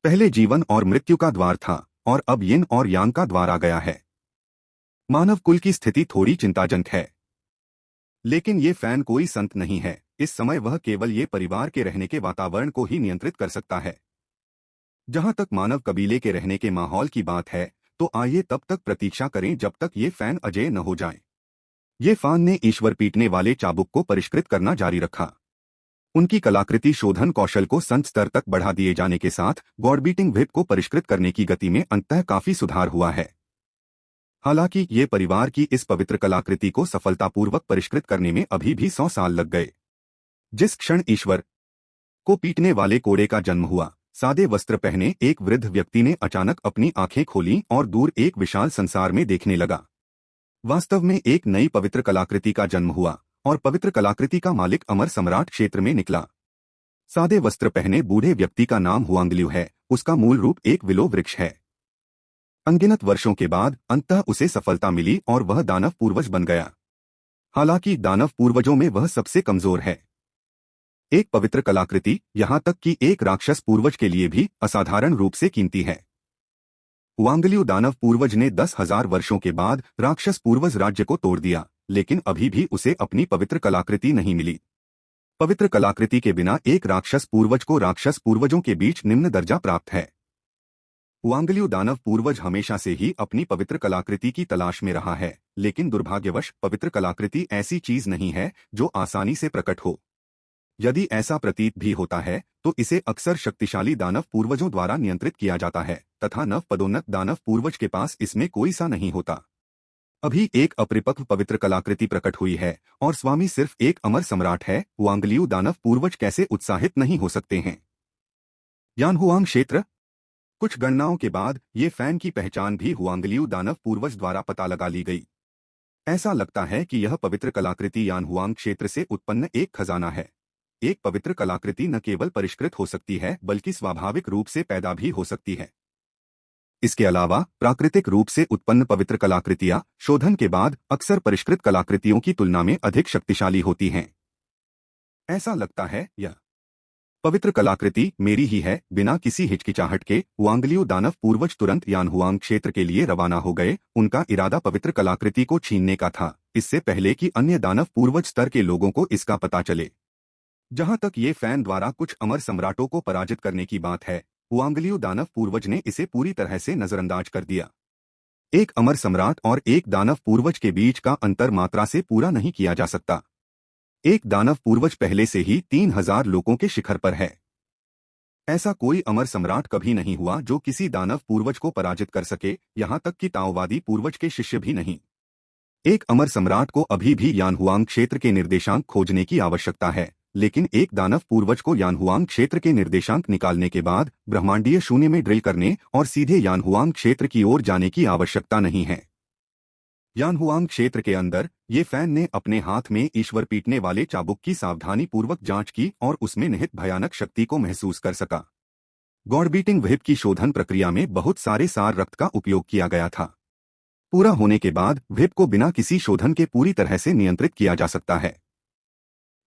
S1: पहले जीवन और मृत्यु का द्वार था और अब यिन और यांग का द्वार आ गया है। मानव कुल की स्थिति थोड़ी चिंताजनक है। लेकिन ये फैन कोई संत नहीं है। इस समय वह केवल ये परिवार के रहने के वातावरण को ही नियंत्रित कर सकता है। जहां तक मानव कबीले के रहने के माहौल की बात है, तो आइए तब तक प्रतीक्षा करें जब तक ये फैन अजेय न हो जाएं। ये फैन ने ईश्वर पीटने वाले चाबुक को परिष्कृत करना जारी रखा। उनकी कलाकृति शोधन कौशल को संत स्तर तक बढ़ा दिए जाने के साथ गॉड बीटिंग व्हिप को परिष्कृत करने की गति में अंततः काफी सुधार हुआ है। हालांकि ये परिवार की इस पवित्र कलाकृति को सफलतापूर्वक परिष्कृत करने में अभी भी 100 साल लग गए। जिस क्षण ईश्वर को पीटने वाले कोड़े का जन्म हुआ, सादे वस्त्र पहने एक वृद्ध व्यक्ति ने अचानक अपनी आंखें खोलीं और दूर एक विशाल संसार में देखने लगा। वास्तव में एक नई पवित्र कलाकृति का जन्म हुआ और पवित्र कलाकृति का मालिक अमर सम्राट क्षेत्र में निकला। सादे वस्त्र पहने बूढ़े व्यक्ति का नाम हुआंगलियू है। उसका मूल रूप एक विलो वृक्ष है। अनगिनत वर्षों के बाद अंततः उसे सफलता मिली और वह दानव पूर्वज बन गया। हालांकि दानव पूर्वजों में वह सबसे कमजोर है। एक पवित्र कलाकृति, यहां तक कि एक राक्षस पूर्वज के लिए भी असाधारण रूप से कीमती है। हुआंगलियू दानव पूर्वज ने 10,000 वर्षों के बाद राक्षस पूर्वज राज्य को तोड़ दिया, लेकिन अभी भी उसे अपनी पवित्र कलाकृति नहीं मिली। पवित्र कलाकृति के बिना एक राक्षस पूर्वज को राक्षस पूर्वजों के बीच निम्न दर्जा प्राप्त है। हुआंगलियू दानव पूर्वज हमेशा से ही अपनी पवित्र कलाकृति की तलाश में रहा है, लेकिन दुर्भाग्यवश पवित्र कलाकृति ऐसी चीज नहीं है जो आसानी से प्रकट हो। यदि ऐसा प्रतीत भी होता है तो इसे अक्सर शक्तिशाली दानव पूर्वजों द्वारा नियंत्रित किया जाता है तथा नव पदोन्नत दानव पूर्वज के पास इसमें कोई सा नहीं होता। अभी एक अपरिपक्व पवित्र कलाकृति प्रकट हुई है और स्वामी सिर्फ एक अमर सम्राट है। हुआंगलियू दानव पूर्वज कैसे उत्साहित नहीं हो सकते हैं। यानहुआंग क्षेत्र। कुछ गणनाओं के बाद ये फैन की पहचान भी हुआंगलियू दानव पूर्वज द्वारा पता लगा ली गई। ऐसा लगता है कि यह पवित्र कलाकृति यानहुआंग क्षेत्र से उत्पन्न एक खजाना है। एक पवित्र कलाकृति न केवल परिष्कृत हो सकती है बल्कि स्वाभाविक रूप से पैदा भी हो सकती है। इसके अलावा प्राकृतिक रूप से उत्पन्न पवित्र कलाकृतियां शोधन के बाद अक्सर परिष्कृत कलाकृतियों की तुलना में अधिक शक्तिशाली होती हैं। ऐसा लगता है यह पवित्र कलाकृति मेरी ही है। बिना किसी हिचकिचाहट के हुआंगलियू दानव पूर्वज तुरंत यानहुआंग क्षेत्र के लिए रवाना हो गए। उनका इरादा पवित्र कलाकृति को छीनने का था, इससे पहले कि अन्य दानव पूर्वज स्तर के लोगों को इसका पता चले। जहां तक ये फैन द्वारा कुछ अमर सम्राटों को पराजित करने की बात है, हुआंगलियू दानव पूर्वज ने इसे पूरी तरह से नजरअंदाज कर दिया। एक अमर सम्राट और एक दानव पूर्वज के बीच का अंतर मात्रा से पूरा नहीं किया जा सकता। एक दानव पूर्वज पहले से ही 3,000 लोगों के शिखर पर है। ऐसा कोई अमर सम्राट कभी नहीं हुआ जो किसी दानव पूर्वज को पराजित कर सके, यहां तक कि ताओवादी पूर्वज के शिष्य भी नहीं। एक अमर सम्राट को अभी भी यानहुआंग क्षेत्र के निर्देशांक खोजने की आवश्यकता है, लेकिन एक दानव पूर्वज को यानहुआंग क्षेत्र के निर्देशांक निकालने के बाद ब्रह्मांडीय शून्य में ड्रिल करने और सीधे यानहुआंग क्षेत्र की ओर जाने की आवश्यकता नहीं है। यानहुआंग क्षेत्र के अंदर ये फैन ने अपने हाथ में ईश्वर पीटने वाले चाबुक की सावधानी पूर्वक जांच की और उसमें निहित भयानक शक्ति को महसूस कर सका। गॉड बीटिंग व्हिप की शोधन प्रक्रिया में बहुत सारे सार रक्त का उपयोग किया गया था। पूरा होने के बाद व्हिप को बिना किसी शोधन के पूरी तरह से नियंत्रित किया जा सकता है।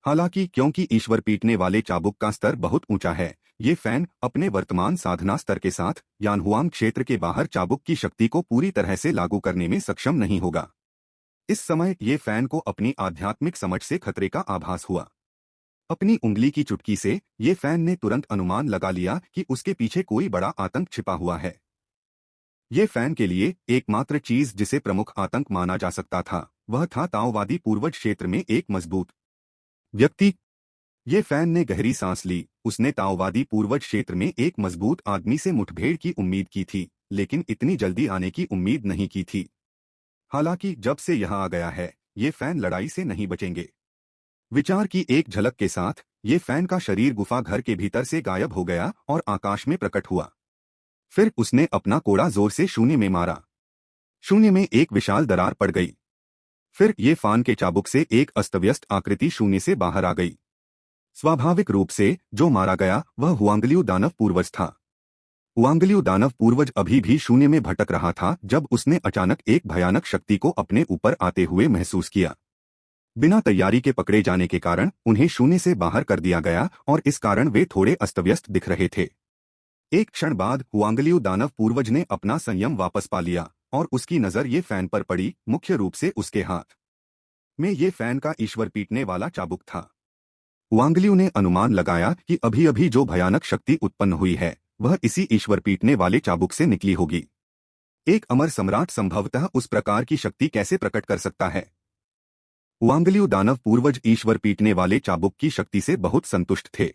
S1: हालांकि क्योंकि ईश्वर पीटने वाले चाबुक का स्तर बहुत ऊंचा है, ये फैन अपने वर्तमान साधना स्तर के साथ यानहुआंग क्षेत्र के बाहर चाबुक की शक्ति को पूरी तरह से लागू करने में सक्षम नहीं होगा। इस समय ये फैन को अपनी आध्यात्मिक समझ से खतरे का आभास हुआ। अपनी उंगली की चुटकी से ये फैन ने तुरंत अनुमान लगा लिया कि उसके पीछे कोई बड़ा आतंक छिपा हुआ है। ये फैन के लिए एकमात्र चीज जिसे प्रमुख आतंक माना जा सकता था, वह था ताओवादी पूर्वज क्षेत्र में एक मजबूत व्यक्ति। ये फैन ने गहरी सांस ली। उसने ताओवादी पूर्वज क्षेत्र में एक मजबूत आदमी से मुठभेड़ की उम्मीद की थी, लेकिन इतनी जल्दी आने की उम्मीद नहीं की थी। हालांकि जब से यहां आ गया है, ये फैन लड़ाई से नहीं बचेंगे। विचार की एक झलक के साथ ये फैन का शरीर गुफा घर के भीतर से गायब हो गया और आकाश में प्रकट हुआ। फिर उसने अपना कोड़ा जोर से शून्य में मारा। शून्य में एक विशाल दरार पड़ गई। फिर ये फान के चाबुक से एक अस्तव्यस्त आकृति शून्य से बाहर आ गई। स्वाभाविक रूप से जो मारा गया वह हुआंगलियू दानव पूर्वज था। हुआंगलियू दानव पूर्वज अभी भी शून्य में भटक रहा था जब उसने अचानक एक भयानक शक्ति को अपने ऊपर आते हुए महसूस किया। बिना तैयारी के पकड़े जाने के कारण उन्हें शून्य से बाहर कर दिया गया और इस कारण वे थोड़े अस्तव्यस्त दिख रहे थे। एक क्षण बाद हुआंगलियू दानव पूर्वज ने अपना संयम वापस पा लिया और उसकी नजर ये फैन पर पड़ी, मुख्य रूप से उसके हाथ में ये फैन का ईश्वर पीटने वाला चाबुक था। हुआंगलियू ने अनुमान लगाया कि अभी अभी जो भयानक शक्ति उत्पन्न हुई है वह इसी ईश्वर पीटने वाले चाबुक से निकली होगी। एक अमर सम्राट संभवतः उस प्रकार की शक्ति कैसे प्रकट कर सकता है? हुआंगलियू दानव पूर्वज ईश्वर पीटने वाले चाबुक की शक्ति से बहुत संतुष्ट थे।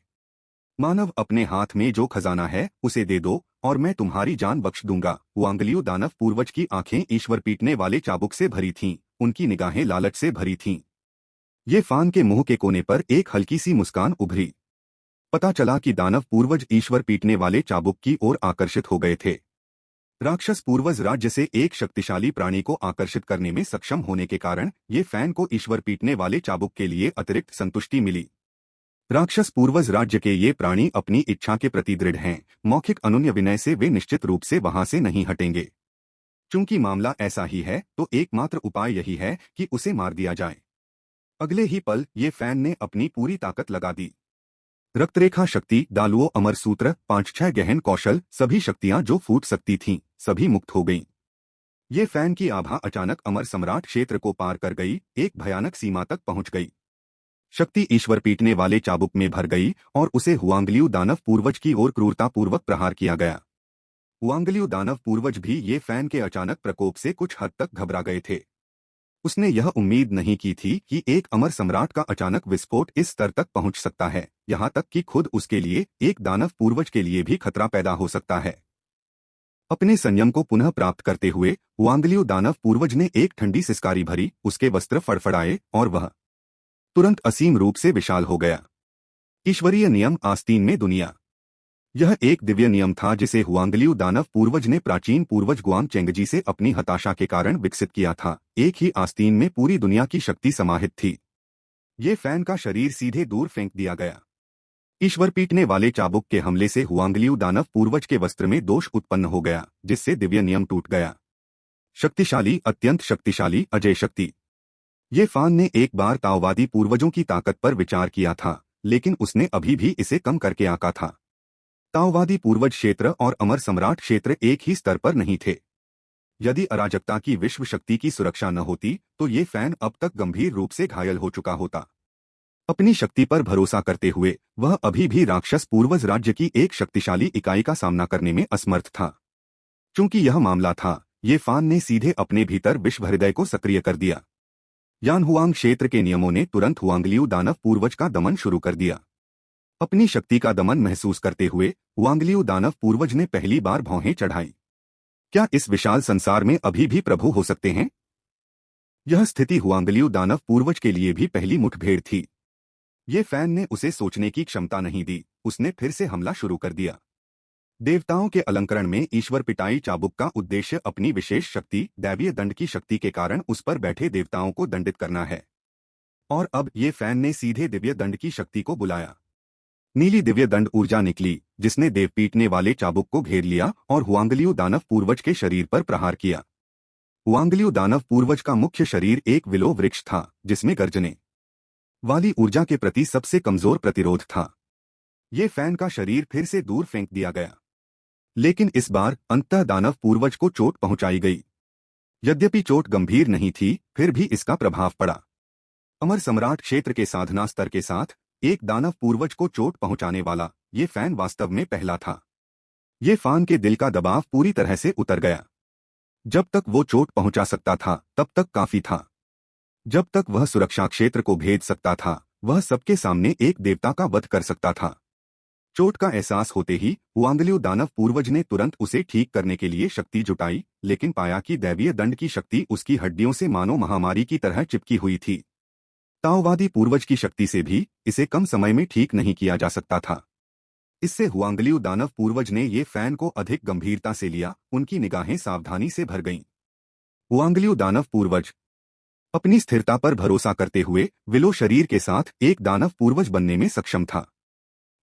S1: मानव, अपने हाथ में जो खजाना है उसे दे दो और मैं तुम्हारी जान बख्श दूंगा। हुआंगलियू दानव पूर्वज की आंखें ईश्वर पीटने वाले चाबुक से भरी थीं, उनकी निगाहें लालच से भरी थीं। ये फान के मुंह के कोने पर एक हल्की सी मुस्कान उभरी। पता चला कि दानव पूर्वज ईश्वर पीटने वाले चाबुक की ओर आकर्षित हो गए थे। राक्षस पूर्वज राज्य से एक शक्तिशाली प्राणी को आकर्षित करने में सक्षम होने के कारण ये फैन को ईश्वर पीटने वाले चाबुक के लिए अतिरिक्त संतुष्टि मिली। राक्षस पूर्वज राज्य के ये प्राणी अपनी इच्छा के प्रति दृढ़ हैं, मौखिक अनुन्य विनय से वे निश्चित रूप से वहां से नहीं हटेंगे। चूंकि मामला ऐसा ही है तो एकमात्र उपाय यही है कि उसे मार दिया जाए। अगले ही पल ये फैन ने अपनी पूरी ताकत लगा दी। रक्तरेखा शक्ति, दालुओ अमर सूत्र, 5-6 गहन कौशल, सभी शक्तियां जो फूट सकती थीं, सभी मुक्त हो गईं। ये फैन की आभा अचानक अमर सम्राट क्षेत्र को पार कर गई, एक भयानक सीमा तक पहुंच गई। शक्ति ईश्वर पीटने वाले चाबुक में भर गई और उसे हुआंगलियू दानव पूर्वज की ओर क्रूरतापूर्वक प्रहार किया गया। हुआंगलियू दानव पूर्वज भी ये फैन के अचानक प्रकोप से कुछ हद तक घबरा गए थे। उसने यह उम्मीद नहीं की थी कि एक अमर सम्राट का अचानक विस्फोट इस स्तर तक पहुंच सकता है, यहां तक कि खुद उसके लिए, एक दानव पूर्वज के लिए भी खतरा पैदा हो सकता है। अपने संयम को पुनः प्राप्त करते हुए हुआंगलियू दानव पूर्वज ने एक ठंडी सिसकारी भरी, उसके वस्त्र फड़फड़ाए और वह तुरंत असीम रूप से विशाल हो गया। ईश्वरीय नियम आस्तीन में दुनिया। यह एक दिव्य नियम था जिसे हुआंगलियू दानव पूर्वज ने प्राचीन पूर्वज गुआंग चेंगजी से अपनी हताशा के कारण विकसित किया था। एक ही आस्तीन में पूरी दुनिया की शक्ति समाहित थी। ये फैन का शरीर सीधे दूर फेंक दिया गया। ईश्वर पीटने वाले चाबुक के हमले से हुआंगलियू दानव पूर्वज के वस्त्र में दोष उत्पन्न हो गया, जिससे दिव्य नियम टूट गया। शक्तिशाली, अत्यंत शक्तिशाली, अजय शक्ति। ये फान ने एक बार ताओवादी पूर्वजों की ताकत पर विचार किया था, लेकिन उसने अभी भी इसे कम करके आंका था। ताओवादी पूर्वज क्षेत्र और अमर सम्राट क्षेत्र एक ही स्तर पर नहीं थे। यदि अराजकता की विश्व शक्ति की सुरक्षा न होती तो ये फैन अब तक गंभीर रूप से घायल हो चुका होता। अपनी शक्ति पर भरोसा करते हुए वह अभी भी राक्षस पूर्वज राज्य की एक शक्तिशाली इकाई का सामना करने में असमर्थ था। चूंकि यह मामला था, ये फान ने सीधे अपने भीतर विश्व हृदय को सक्रिय कर दिया। यानहुआंग क्षेत्र के नियमों ने तुरंत हुआंगलियू दानव पूर्वज का दमन शुरू कर दिया। अपनी शक्ति का दमन महसूस करते हुए हुआंगलियू दानव पूर्वज ने पहली बार भौहें चढ़ाई। क्या इस विशाल संसार में अभी भी प्रभु हो सकते हैं? यह स्थिति हुआंगलियू दानव पूर्वज के लिए भी पहली मुठभेड़ थी। ये फैन ने उसे सोचने की क्षमता नहीं दी, उसने फिर से हमला शुरू कर दिया। देवताओं के अलंकरण में ईश्वर पिटाई चाबुक का उद्देश्य अपनी विशेष शक्ति, दैवीय दंड की शक्ति के कारण उस पर बैठे देवताओं को दंडित करना है। और अब ये फैन ने सीधे दिव्य दंड की शक्ति को बुलाया। नीली दिव्य दंड ऊर्जा निकली, जिसने देव पीटने वाले चाबुक को घेर लिया और हुआंगलियू दानव पूर्वज के शरीर पर प्रहार किया। हुआंगलियू दानव पूर्वज का मुख्य शरीर एक विलो वृक्ष था, जिसमें गर्जने वाली ऊर्जा के प्रति सबसे कमजोर प्रतिरोध था। ये फैन का शरीर फिर से दूर फेंक दिया गया, लेकिन इस बार अंततः दानव पूर्वज को चोट पहुंचाई गई। यद्यपि चोट गंभीर नहीं थी, फिर भी इसका प्रभाव पड़ा। अमर सम्राट क्षेत्र के साधना स्तर के साथ एक दानव पूर्वज को चोट पहुंचाने वाला ये फैन वास्तव में पहला था। ये फान के दिल का दबाव पूरी तरह से उतर गया। जब तक वो चोट पहुंचा सकता था तब तक काफी था। जब तक वह सुरक्षा क्षेत्र को भेद सकता था, वह सबके सामने एक देवता का वध कर सकता था। चोट का एहसास होते ही हुआंगलियू दानव पूर्वज ने तुरंत उसे ठीक करने के लिए शक्ति जुटाई, लेकिन पाया कि दैवीय दंड की शक्ति उसकी हड्डियों से मानो महामारी की तरह चिपकी हुई थी। ताओवादी पूर्वज की शक्ति से भी इसे कम समय में ठीक नहीं किया जा सकता था। इससे हुआंगलियू दानव पूर्वज ने ये फैन को अधिक गंभीरता से लिया, उनकी निगाहें सावधानी से भर गईं। हुआंगलियू दानव पूर्वज अपनी स्थिरता पर भरोसा करते हुए विलो शरीर के साथ एक दानव पूर्वज बनने में सक्षम था।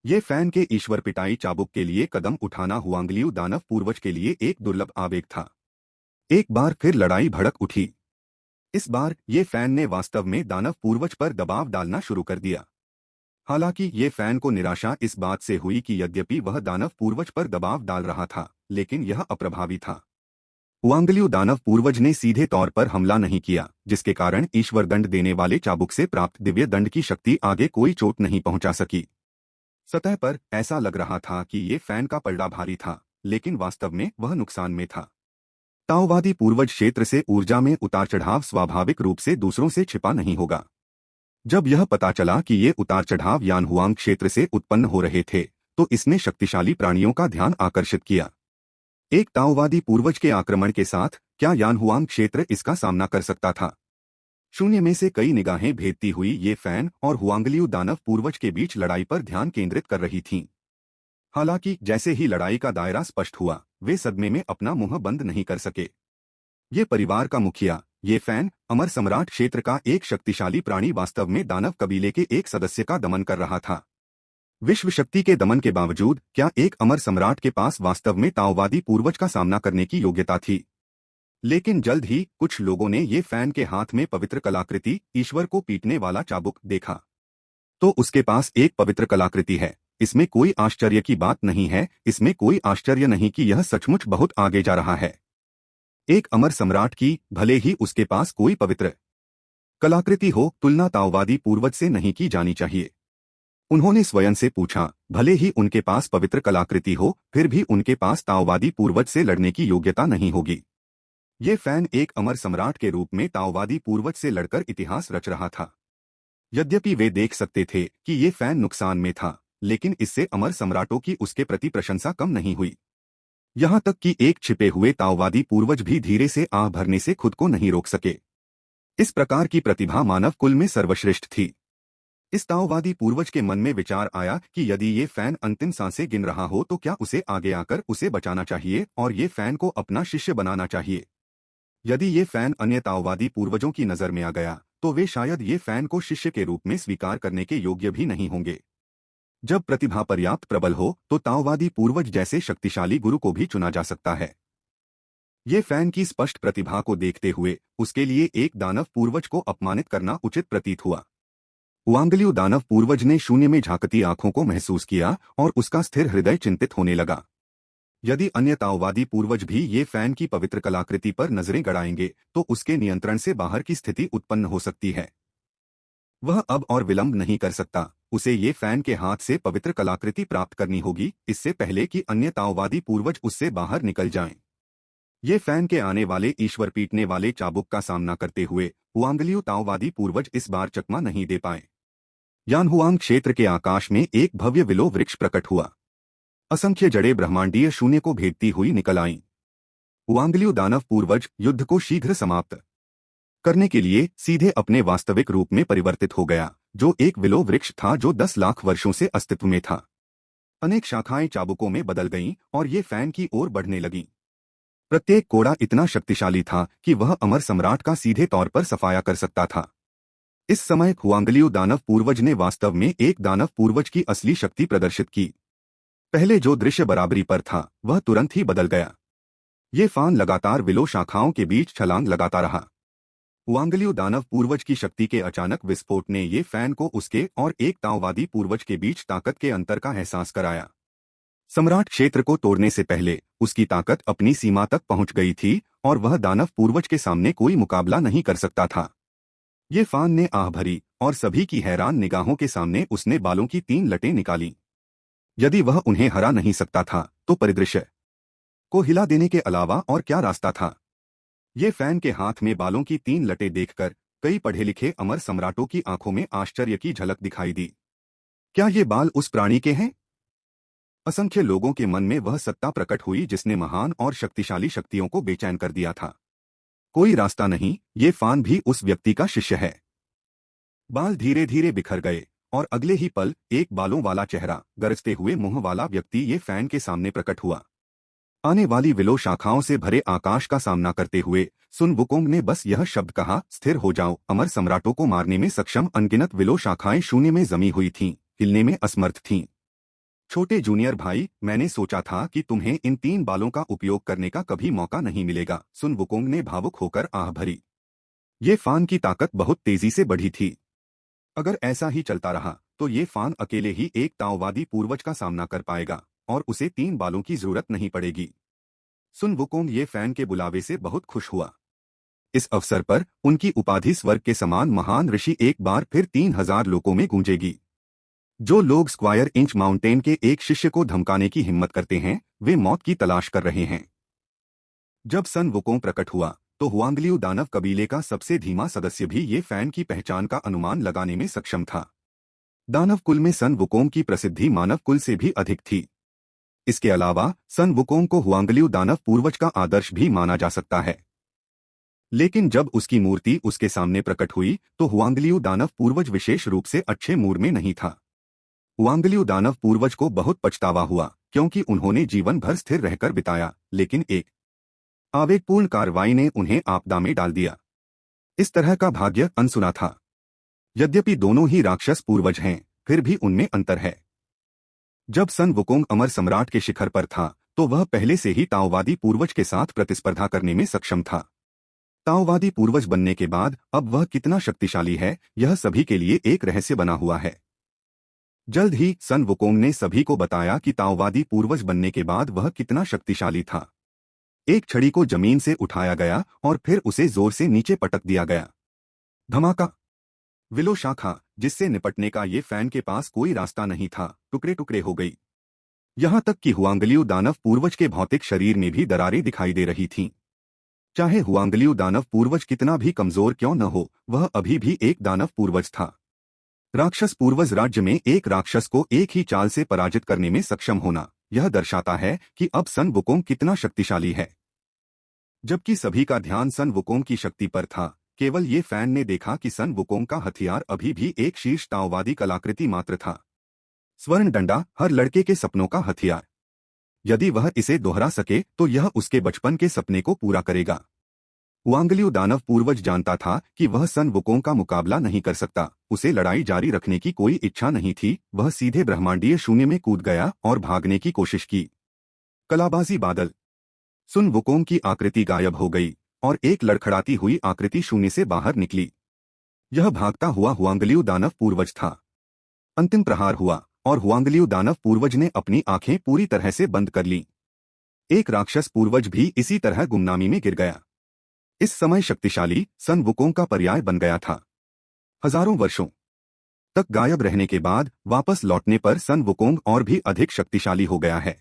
S1: ये फैन के ईश्वर पिटाई चाबुक के लिए कदम उठाना हुआंगलियू दानव पूर्वज के लिए एक दुर्लभ आवेग था। एक बार फिर लड़ाई भड़क उठी। इस बार ये फैन ने वास्तव में दानव पूर्वज पर दबाव डालना शुरू कर दिया। हालांकि ये फैन को निराशा इस बात से हुई कि यद्यपि वह दानव पूर्वज पर दबाव डाल रहा था, लेकिन यह अप्रभावी था। हुआंगलियू दानव पूर्वज ने सीधे तौर पर हमला नहीं किया, जिसके कारण ईश्वर दंड देने वाले चाबुक से प्राप्त दिव्य दंड की शक्ति आगे कोई चोट नहीं पहुंचा सकी। सतह पर ऐसा लग रहा था कि ये फैन का पलड़ा भारी था, लेकिन वास्तव में वह नुकसान में था। ताओवादी पूर्वज क्षेत्र से ऊर्जा में उतार चढ़ाव स्वाभाविक रूप से दूसरों से छिपा नहीं होगा। जब यह पता चला कि ये उतार चढ़ाव यानहुआंग क्षेत्र से उत्पन्न हो रहे थे, तो इसने शक्तिशाली प्राणियों का ध्यान आकर्षित किया। एक ताओवादी पूर्वज के आक्रमण के साथ क्या यानहुआंग क्षेत्र इसका सामना कर सकता था? शून्य में से कई निगाहें भेदती हुई ये फैन और हुआंगलियू दानव पूर्वज के बीच लड़ाई पर ध्यान केंद्रित कर रही थीं। हालांकि जैसे ही लड़ाई का दायरा स्पष्ट हुआ, वे सदमे में अपना मुंह बंद नहीं कर सके। ये परिवार का मुखिया, ये फैन, अमर सम्राट क्षेत्र का एक शक्तिशाली प्राणी वास्तव में दानव कबीले के एक सदस्य का दमन कर रहा था। विश्व शक्ति के दमन के बावजूद क्या एक अमर सम्राट के पास वास्तव में ताओवादी पूर्वज का सामना करने की योग्यता थी? लेकिन जल्द ही कुछ लोगों ने ये फैन के हाथ में पवित्र कलाकृति, ईश्वर को पीटने वाला चाबुक, देखा। तो उसके पास एक पवित्र कलाकृति है। इसमें कोई आश्चर्य की बात नहीं है, इसमें कोई आश्चर्य नहीं कि यह सचमुच बहुत आगे जा रहा है। एक अमर सम्राट की, भले ही उसके पास कोई पवित्र कलाकृति हो, तुलना ताओवादी पूर्वज से नहीं की जानी चाहिए। उन्होंने स्वयं से पूछा, भले ही उनके पास पवित्र कलाकृति हो, फिर भी उनके पास ताओवादी पूर्वज से लड़ने की योग्यता नहीं होगी। ये फैन एक अमर सम्राट के रूप में ताओवादी पूर्वज से लड़कर इतिहास रच रहा था। यद्यपि वे देख सकते थे कि ये फैन नुकसान में था, लेकिन इससे अमर सम्राटों की उसके प्रति प्रशंसा कम नहीं हुई। यहाँ तक कि एक छिपे हुए ताओवादी पूर्वज भी धीरे से आह भरने से खुद को नहीं रोक सके। इस प्रकार की प्रतिभा मानव कुल में सर्वश्रेष्ठ थी। इस ताओवादी पूर्वज के मन में विचार आया कि यदि ये फैन अंतिम सांसें गिन रहा हो तो क्या उसे आगे आकर उसे बचाना चाहिए और ये फैन को अपना शिष्य बनाना चाहिए। यदि ये फैन अन्य ताओवादी पूर्वजों की नजर में आ गया, तो वे शायद ये फैन को शिष्य के रूप में स्वीकार करने के योग्य भी नहीं होंगे। जब प्रतिभा पर्याप्त प्रबल हो, तो ताओवादी पूर्वज जैसे शक्तिशाली गुरु को भी चुना जा सकता है। ये फैन की स्पष्ट प्रतिभा को देखते हुए उसके लिए एक दानव पूर्वज को अपमानित करना उचित प्रतीत हुआ। हुआंगलियू दानव पूर्वज ने शून्य में झांकती आंखों को महसूस किया और उसका स्थिर हृदय चिंतित होने लगा। यदि अन्य ताओवादी पूर्वज भी ये फैन की पवित्र कलाकृति पर नजरें गड़ाएंगे, तो उसके नियंत्रण से बाहर की स्थिति उत्पन्न हो सकती है। वह अब और विलंब नहीं कर सकता। उसे ये फैन के हाथ से पवित्र कलाकृति प्राप्त करनी होगी, इससे पहले कि अन्य ताओवादी पूर्वज उससे बाहर निकल जाएं। ये फैन के आने वाले ईश्वर पीटने वाले चाबुक का सामना करते हुए हुआंगलियू ताओवादी पूर्वज इस बार चकमा नहीं दे पाए। यानहुआंग क्षेत्र के आकाश में एक भव्य विलो वृक्ष प्रकट हुआ। असंख्य जड़ें ब्रह्मांडीय शून्य को भेदती हुई निकल आईं। हुआंगलियू दानव पूर्वज युद्ध को शीघ्र समाप्त करने के लिए सीधे अपने वास्तविक रूप में परिवर्तित हो गया, जो एक विलो वृक्ष था जो 10 लाख वर्षों से अस्तित्व में था। अनेक शाखाएं चाबुकों में बदल गईं और ये फैन की ओर बढ़ने लगीं। प्रत्येक कोड़ा इतना शक्तिशाली था कि वह अमर सम्राट का सीधे तौर पर सफाया कर सकता था। इस समय हुआंगलियू दानव पूर्वज ने वास्तव में एक दानव पूर्वज की असली शक्ति प्रदर्शित की। पहले जो दृश्य बराबरी पर था, वह तुरंत ही बदल गया। ये फान लगातार विलो शाखाओं के बीच छलांग लगाता रहा। हुआंगलियू दानव पूर्वज की शक्ति के अचानक विस्फोट ने ये फैन को उसके और एक ताओवादी पूर्वज के बीच ताकत के अंतर का एहसास कराया। सम्राट क्षेत्र को तोड़ने से पहले उसकी ताकत अपनी सीमा तक पहुंच गई थी और वह दानव पूर्वज के सामने कोई मुकाबला नहीं कर सकता था। ये फान ने आह भरी और सभी की हैरान निगाहों के सामने उसने बालों की 3 लटें निकाली। यदि वह उन्हें हरा नहीं सकता था, तो परिदृश्य को हिला देने के अलावा और क्या रास्ता था? ये फैन के हाथ में बालों की 3 लटें देखकर कई पढ़े लिखे अमर सम्राटों की आंखों में आश्चर्य की झलक दिखाई दी। क्या ये बाल उस प्राणी के हैं? असंख्य लोगों के मन में वह सत्ता प्रकट हुई जिसने महान और शक्तिशाली शक्तियों को बेचैन कर दिया था। कोई रास्ता नहीं, ये फान भी उस व्यक्ति का शिष्य है। बाल धीरे धीरे बिखर गए और अगले ही पल एक बालों वाला चेहरा, गरजते हुए मुंह वाला व्यक्ति ये फैन के सामने प्रकट हुआ। आने वाली विलो शाखाओं से भरे आकाश का सामना करते हुए सुन वुकोंग ने बस यह शब्द कहा, स्थिर हो जाओ। अमर सम्राटों को मारने में सक्षम अनगिनत विलो शाखाएं शून्य में जमी हुई थीं, हिलने में असमर्थ थीं। छोटे जूनियर भाई, मैंने सोचा था कि तुम्हें इन 3 बालों का उपयोग करने का कभी मौका नहीं मिलेगा। सुन वुकोंग ने भावुक होकर आह भरी। ये फान की ताकत बहुत तेजी से बढ़ी थी। अगर ऐसा ही चलता रहा तो ये फान अकेले ही एक ताओवादी पूर्वज का सामना कर पाएगा और उसे 3 बालों की जरूरत नहीं पड़ेगी। सुन वुकोंग ये फैन के बुलावे से बहुत खुश हुआ। इस अवसर पर उनकी उपाधि स्वर्ग के समान महान ऋषि एक बार फिर 3000 लोगों में गूंजेगी। जो लोग स्क्वायर इंच माउंटेन के एक शिष्य को धमकाने की हिम्मत करते हैं वे मौत की तलाश कर रहे हैं। जब सन वुकोंग प्रकट हुआ तो हुआंगलियू दानव कबीले का सबसे धीमा सदस्य भी ये फैन की पहचान का अनुमान लगाने में सक्षम था। दानव कुल में सन वुकोंग की प्रसिद्धि मानव कुल से भी अधिक थी। इसके अलावा सन वुकोंग को हुआंगलियू दानव पूर्वज का आदर्श भी माना जा सकता है। लेकिन जब उसकी मूर्ति उसके सामने प्रकट हुई तो हुआंगलियू दानव पूर्वज विशेष रूप से अच्छे मूड में नहीं था। हुआंगलियू दानव पूर्वज को बहुत पछतावा हुआ क्योंकि उन्होंने जीवन भर स्थिर रहकर बिताया, लेकिन एक आवेगपूर्ण कार्रवाई ने उन्हें आपदा में डाल दिया। इस तरह का भाग्य अनसुना था। यद्यपि दोनों ही राक्षस पूर्वज हैं, फिर भी उनमें अंतर है। जब सन वुकोंग अमर सम्राट के शिखर पर था तो वह पहले से ही ताओवादी पूर्वज के साथ प्रतिस्पर्धा करने में सक्षम था। ताओवादी पूर्वज बनने के बाद अब वह कितना शक्तिशाली है यह सभी के लिए एक रहस्य बना हुआ है। जल्द ही सन वुकोंग ने सभी को बताया कि ताओवादी पूर्वज बनने के बाद वह कितना शक्तिशाली था। एक छड़ी को जमीन से उठाया गया और फिर उसे जोर से नीचे पटक दिया गया। धमाका। विलो शाखा, जिससे निपटने का ये फैन के पास कोई रास्ता नहीं था, टुकड़े टुकड़े हो गई। यहां तक कि हुआंगलियू दानव पूर्वज के भौतिक शरीर में भी दरारें दिखाई दे रही थीं। चाहे हुआंगलियू दानव पूर्वज कितना भी कमजोर क्यों न हो, वह अभी भी एक दानव पूर्वज था। राक्षस पूर्वज राज्य में एक राक्षस को एक ही चाल से पराजित करने में सक्षम होना यह दर्शाता है कि अब सन वुकोंग कितना शक्तिशाली है। जबकि सभी का ध्यान सन वुकोंग की शक्ति पर था, केवल ये फैन ने देखा कि सन वुकोंग का हथियार अभी भी एक शीर्ष ताओवादी कलाकृति मात्र था। स्वर्ण डंडा, हर लड़के के सपनों का हथियार। यदि वह इसे दोहरा सके तो यह उसके बचपन के सपने को पूरा करेगा। हुआंगलियू दानव पूर्वज जानता था कि वह सन वुकोंग का मुकाबला नहीं कर सकता। उसे लड़ाई जारी रखने की कोई इच्छा नहीं थी। वह सीधे ब्रह्मांडीय शून्य में कूद गया और भागने की कोशिश की। कलाबाजी बादल। सुन वुकोंग की आकृति गायब हो गई और एक लड़खड़ाती हुई आकृति शून्य से बाहर निकली। यह भागता हुआ हुआंगलियू दानव पूर्वज था। अंतिम प्रहार हुआ और हुआंगलियू दानव पूर्वज ने अपनी आंखें पूरी तरह से बंद कर लीं। एक राक्षस पूर्वज भी इसी तरह गुमनामी में गिर गया। इस समय शक्तिशाली सन वुकोंग का पर्याय बन गया था। हजारों वर्षों तक गायब रहने के बाद वापस लौटने पर सन वुकोंग और भी अधिक शक्तिशाली हो गया है।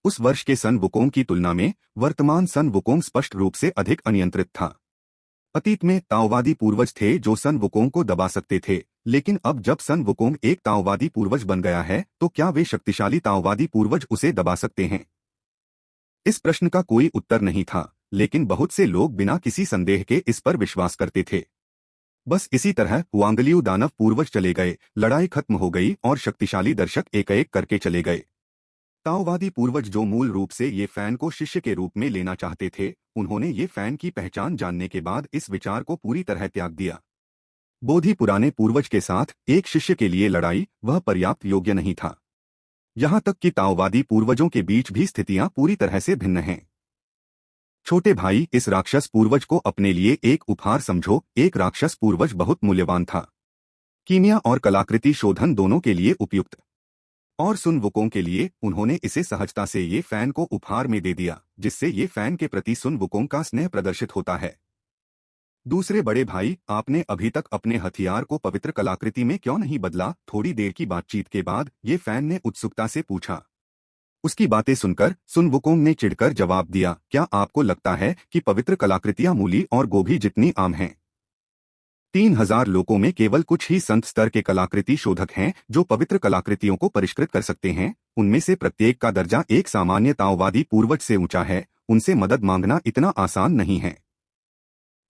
S1: उस वर्ष के सन वुकोंग की तुलना में वर्तमान सन वुकोंग स्पष्ट रूप से अधिक अनियंत्रित था। अतीत में ताओवादी पूर्वज थे जो सन वुकोंग को दबा सकते थे, लेकिन अब जब सन वुकोंग एक ताओवादी पूर्वज बन गया है तो क्या वे शक्तिशाली ताओवादी पूर्वज उसे दबा सकते हैं? इस प्रश्न का कोई उत्तर नहीं था, लेकिन बहुत से लोग बिना किसी संदेह के इस पर विश्वास करते थे। बस इसी तरह हुआंगलियू दानव पूर्वज चले गए, लड़ाई खत्म हो गई और शक्तिशाली दर्शक एक एक करके चले गए। ताओवादी पूर्वज जो मूल रूप से ये फैन को शिष्य के रूप में लेना चाहते थे, उन्होंने ये फैन की पहचान जानने के बाद इस विचार को पूरी तरह त्याग दिया। बोधि पुराने पूर्वज के साथ एक शिष्य के लिए लड़ाई वह पर्याप्त योग्य नहीं था। यहां तक कि ताओवादी पूर्वजों के बीच भी स्थितियां पूरी तरह से भिन्न हैं। छोटे भाई, इस राक्षस पूर्वज को अपने लिए एक उपहार समझो। एक राक्षस पूर्वज बहुत मूल्यवान था, कीमिया और कलाकृति शोधन दोनों के लिए उपयुक्त। और सुन वुकोंग के लिए उन्होंने इसे सहजता से ये फैन को उपहार में दे दिया, जिससे ये फैन के प्रति सुन वुकोंग का स्नेह प्रदर्शित होता है। दूसरे बड़े भाई, आपने अभी तक अपने हथियार को पवित्र कलाकृति में क्यों नहीं बदला? थोड़ी देर की बातचीत के बाद ये फैन ने उत्सुकता से पूछा। उसकी बातें सुनकर सुन वुकोंग ने चिढ़कर जवाब दिया, क्या आपको लगता है कि पवित्र कलाकृतियां मूली और गोभी जितनी आम हैं? 3000 लोगों में केवल कुछ ही संत स्तर के कलाकृति शोधक हैं जो पवित्र कलाकृतियों को परिष्कृत कर सकते हैं। उनमें से प्रत्येक का दर्जा एक सामान्य ताओवादी पूर्वज से ऊंचा है। उनसे मदद मांगना इतना आसान नहीं है।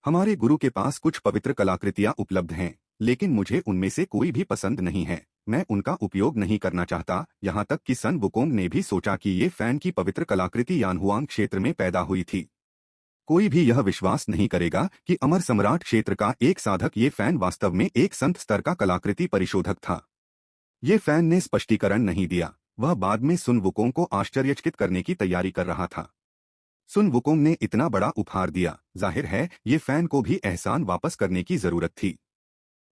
S1: हमारे गुरु के पास कुछ पवित्र कलाकृतियां उपलब्ध हैं, लेकिन मुझे उनमें से कोई भी पसंद नहीं है। मैं उनका उपयोग नहीं करना चाहता। यहाँ तक कि सन वुकोंग ने भी सोचा कि ये फैन की पवित्र कलाकृति यानहुआंग क्षेत्र में पैदा हुई थी। कोई भी यह विश्वास नहीं करेगा कि अमर सम्राट क्षेत्र का एक साधक ये फैन वास्तव में एक संत स्तर का कलाकृति परिशोधक था। ये फैन ने स्पष्टीकरण नहीं दिया। वह बाद में सुन वुकोंग को आश्चर्यचकित करने की तैयारी कर रहा था। सुन वुकोंग ने इतना बड़ा उपहार दिया, जाहिर है ये फैन को भी एहसान वापस करने की जरूरत थी।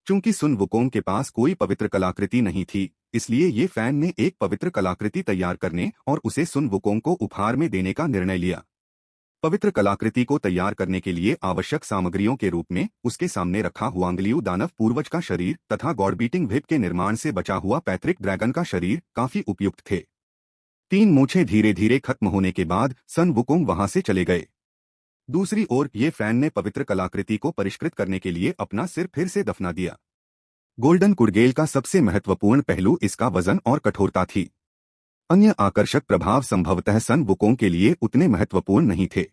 S1: चूंकि सुन वुकोंग के पास कोई पवित्र कलाकृति नहीं थी, इसलिए ये फैन ने एक पवित्र कलाकृति तैयार करने और उसे सुन वुकोंग को उपहार में देने का निर्णय लिया। पवित्र कलाकृति को तैयार करने के लिए आवश्यक सामग्रियों के रूप में उसके सामने रखा हुआंगलियू दानव पूर्वज का शरीर तथा गॉड बीटिंग व्हिप के निर्माण से बचा हुआ पैतृक ड्रैगन का शरीर काफी उपयुक्त थे। 3 मूछें धीरे धीरे खत्म होने के बाद सन वुकोंग वहां से चले गए। दूसरी ओर ये फैन ने पवित्र कलाकृति को परिष्कृत करने के लिए अपना सिर फिर से दफना दिया। गोल्डन कुडगेल का सबसे महत्वपूर्ण पहलू इसका वजन और कठोरता थी। अन्य आकर्षक प्रभाव संभवतः सन वुकोंग के लिए उतने महत्वपूर्ण नहीं थे।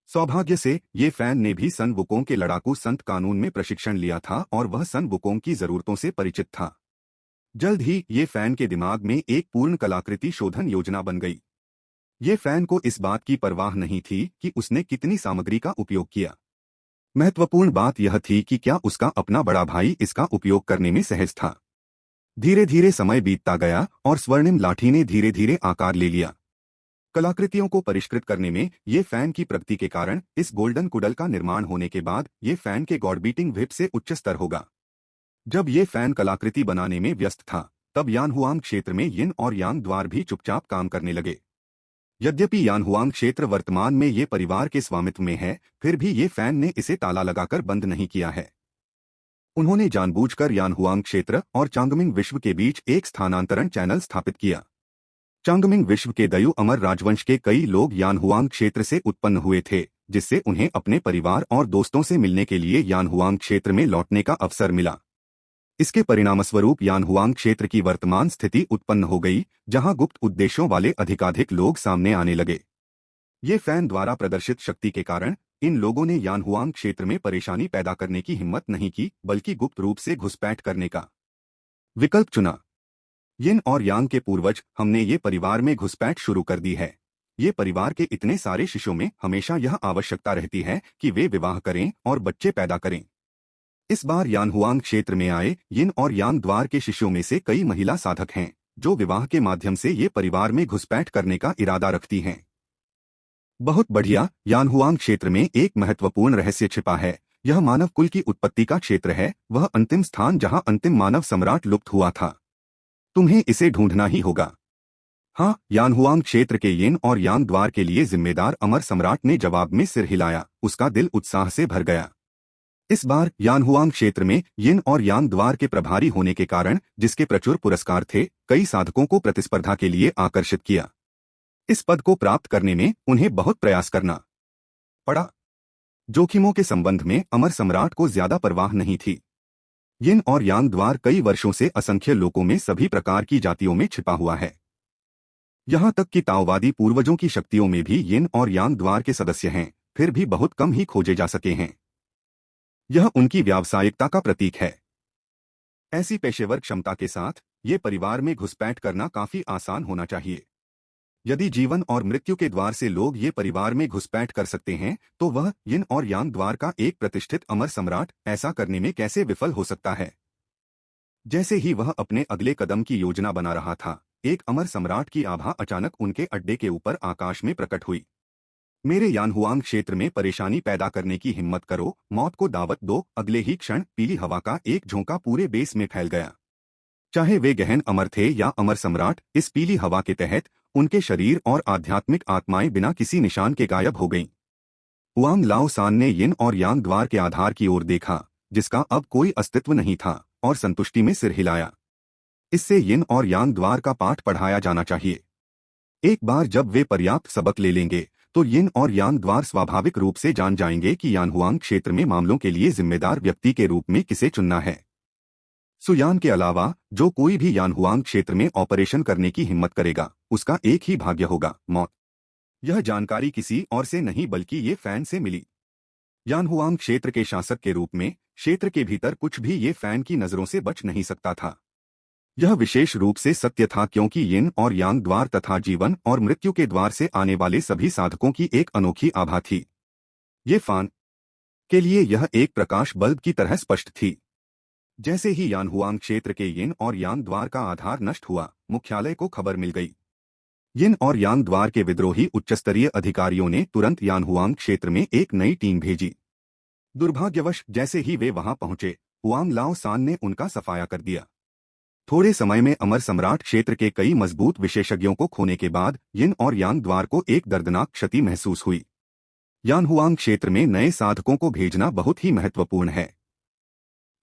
S1: सौभाग्य से ये फैन ने भी सन वुकोंग के लड़ाकू संत कानून में प्रशिक्षण लिया था और वह सन वुकोंग की जरूरतों से परिचित था। जल्द ही ये फैन के दिमाग में एक पूर्ण कलाकृति शोधन योजना बन गई। ये फैन को इस बात की परवाह नहीं थी कि उसने कितनी सामग्री का उपयोग किया। महत्वपूर्ण बात यह थी कि क्या उसका अपना बड़ा भाई इसका उपयोग करने में सहज था। धीरे धीरे समय बीतता गया और स्वर्णिम लाठी ने धीरे धीरे आकार ले लिया। कलाकृतियों को परिष्कृत करने में ये फैन की प्रगति के कारण इस गोल्डन कुडल का निर्माण होने के बाद ये फैन के गॉड बीटिंग व्हिप से उच्च स्तर होगा। जब ये फैन कलाकृति बनाने में व्यस्त था, तब यानहुआंग क्षेत्र में यिन और यांग द्वार भी चुपचाप काम करने लगे। यद्यपि यानहुआंग क्षेत्र वर्तमान में ये परिवार के स्वामित्व में है, फिर भी ये फैन ने इसे ताला लगाकर बंद नहीं किया है। उन्होंने जानबूझकर यानहुआंग क्षेत्र और चांगमिंग विश्व के बीच एक स्थानांतरण चैनल स्थापित किया। चांगमिंग विश्व के दयु अमर राजवंश के कई लोग यानहुआंग क्षेत्र से उत्पन्न हुए थे, जिससे उन्हें अपने परिवार और दोस्तों से मिलने के लिए यानहुआंग क्षेत्र में लौटने का अवसर मिला। इसके परिणामस्वरूप यानहुआंग क्षेत्र की वर्तमान स्थिति उत्पन्न हो गई, जहां गुप्त उद्देश्यों वाले अधिकाधिक लोग सामने आने लगे। ये फैन द्वारा प्रदर्शित शक्ति के कारण इन लोगों ने यानहुआंग क्षेत्र में परेशानी पैदा करने की हिम्मत नहीं की, बल्कि गुप्त रूप से घुसपैठ करने का विकल्प चुना। यिन और यांग के पूर्वज, हमने ये परिवार में घुसपैठ शुरू कर दी है। ये परिवार के इतने सारे शिष्यों में हमेशा यह आवश्यकता रहती है कि वे विवाह करें और बच्चे पैदा करें। इस बार यानहुआंग क्षेत्र में आए यिन और यांग द्वार के शिष्यों में से कई महिला साधक हैं, जो विवाह के माध्यम से ये परिवार में घुसपैठ करने का इरादा रखती हैं। बहुत बढ़िया। यानहुआंग क्षेत्र में एक महत्वपूर्ण रहस्य छिपा है। यह मानव कुल की उत्पत्ति का क्षेत्र है, वह अंतिम स्थान जहां अंतिम मानव सम्राट लुप्त हुआ था। तुम्हें इसे ढूंढना ही होगा। हाँ, यानहुआंग क्षेत्र के यिन और यांग द्वार के लिए जिम्मेदार अमर सम्राट ने जवाब में सिर हिलाया। उसका दिल उत्साह से भर गया। इस बार यानहुआंग क्षेत्र में यिन और यांग द्वार के प्रभारी होने के कारण, जिसके प्रचुर पुरस्कार थे, कई साधकों को प्रतिस्पर्धा के लिए आकर्षित किया। इस पद को प्राप्त करने में उन्हें बहुत प्रयास करना पड़ा। जोखिमों के संबंध में अमर सम्राट को ज्यादा परवाह नहीं थी। यिन और यांग द्वार कई वर्षों से असंख्य लोगों में सभी प्रकार की जातियों में छिपा हुआ है। यहां तक कि ताओवादी पूर्वजों की शक्तियों में भी यिन और यांग द्वार के सदस्य हैं, फिर भी बहुत कम ही खोजे जा सके हैं। यह उनकी व्यावसायिकता का प्रतीक है। ऐसी पेशेवर क्षमता के साथ ये परिवार में घुसपैठ करना काफी आसान होना चाहिए। यदि जीवन और मृत्यु के द्वार से लोग ये परिवार में घुसपैठ कर सकते हैं, तो वह यिन और यांग द्वार का एक प्रतिष्ठित अमर सम्राट ऐसा करने में कैसे विफल हो सकता है। जैसे ही वह अपने अगले कदम की योजना बना रहा था, एक अमर सम्राट की आभा अचानक उनके अड्डे के ऊपर आकाश में प्रकट हुई। मेरे यानहुआंग क्षेत्र में परेशानी पैदा करने की हिम्मत करो, मौत को दावत दो। अगले ही क्षण पीली हवा का एक झोंका पूरे बेस में फैल गया। चाहे वे गहन अमर थे या अमर सम्राट, इस पीली हवा के तहत उनके शरीर और आध्यात्मिक आत्माएं बिना किसी निशान के गायब हो गईं। हुआंग लाओ सान ने यिन और यांग द्वार के आधार की ओर देखा, जिसका अब कोई अस्तित्व नहीं था, और संतुष्टि में सिर हिलाया। इससे यिन और यांग द्वार का पाठ पढ़ाया जाना चाहिए। एक बार जब वे पर्याप्त सबक ले लेंगे, तो यिन और यांग द्वार स्वाभाविक रूप से जान जाएंगे कि यानहुआंग क्षेत्र में मामलों के लिए जिम्मेदार व्यक्ति के रूप में किसे चुनना है। सुयान के अलावा जो कोई भी यानहुआंग क्षेत्र में ऑपरेशन करने की हिम्मत करेगा, उसका एक ही भाग्य होगा, मौत। यह जानकारी किसी और से नहीं बल्कि ये फैन से मिली। यानहुआंग क्षेत्र के शासक के रूप में क्षेत्र के भीतर कुछ भी ये फैन की नजरों से बच नहीं सकता था। यह विशेष रूप से सत्य था क्योंकि यिन और यांग द्वार तथा जीवन और मृत्यु के द्वार से आने वाले सभी साधकों की एक अनोखी आभा थी। ये फैन के लिए यह एक प्रकाश बल्ब की तरह स्पष्ट थी। जैसे ही यानहुआंग क्षेत्र के यिन और यांग द्वार का आधार नष्ट हुआ, मुख्यालय को खबर मिल गई। यिन और यांग द्वार के विद्रोही उच्चस्तरीय अधिकारियों ने तुरंत यानहुआंग क्षेत्र में एक नई टीम भेजी। दुर्भाग्यवश जैसे ही वे वहां पहुंचे, हुआंग लाओ सान ने उनका सफाया कर दिया। थोड़े समय में अमर सम्राट क्षेत्र के कई मजबूत विशेषज्ञों को खोने के बाद यिन और यांग द्वार को एक दर्दनाक क्षति महसूस हुई। यानहुआंग क्षेत्र में नए साधकों को भेजना बहुत ही महत्वपूर्ण है।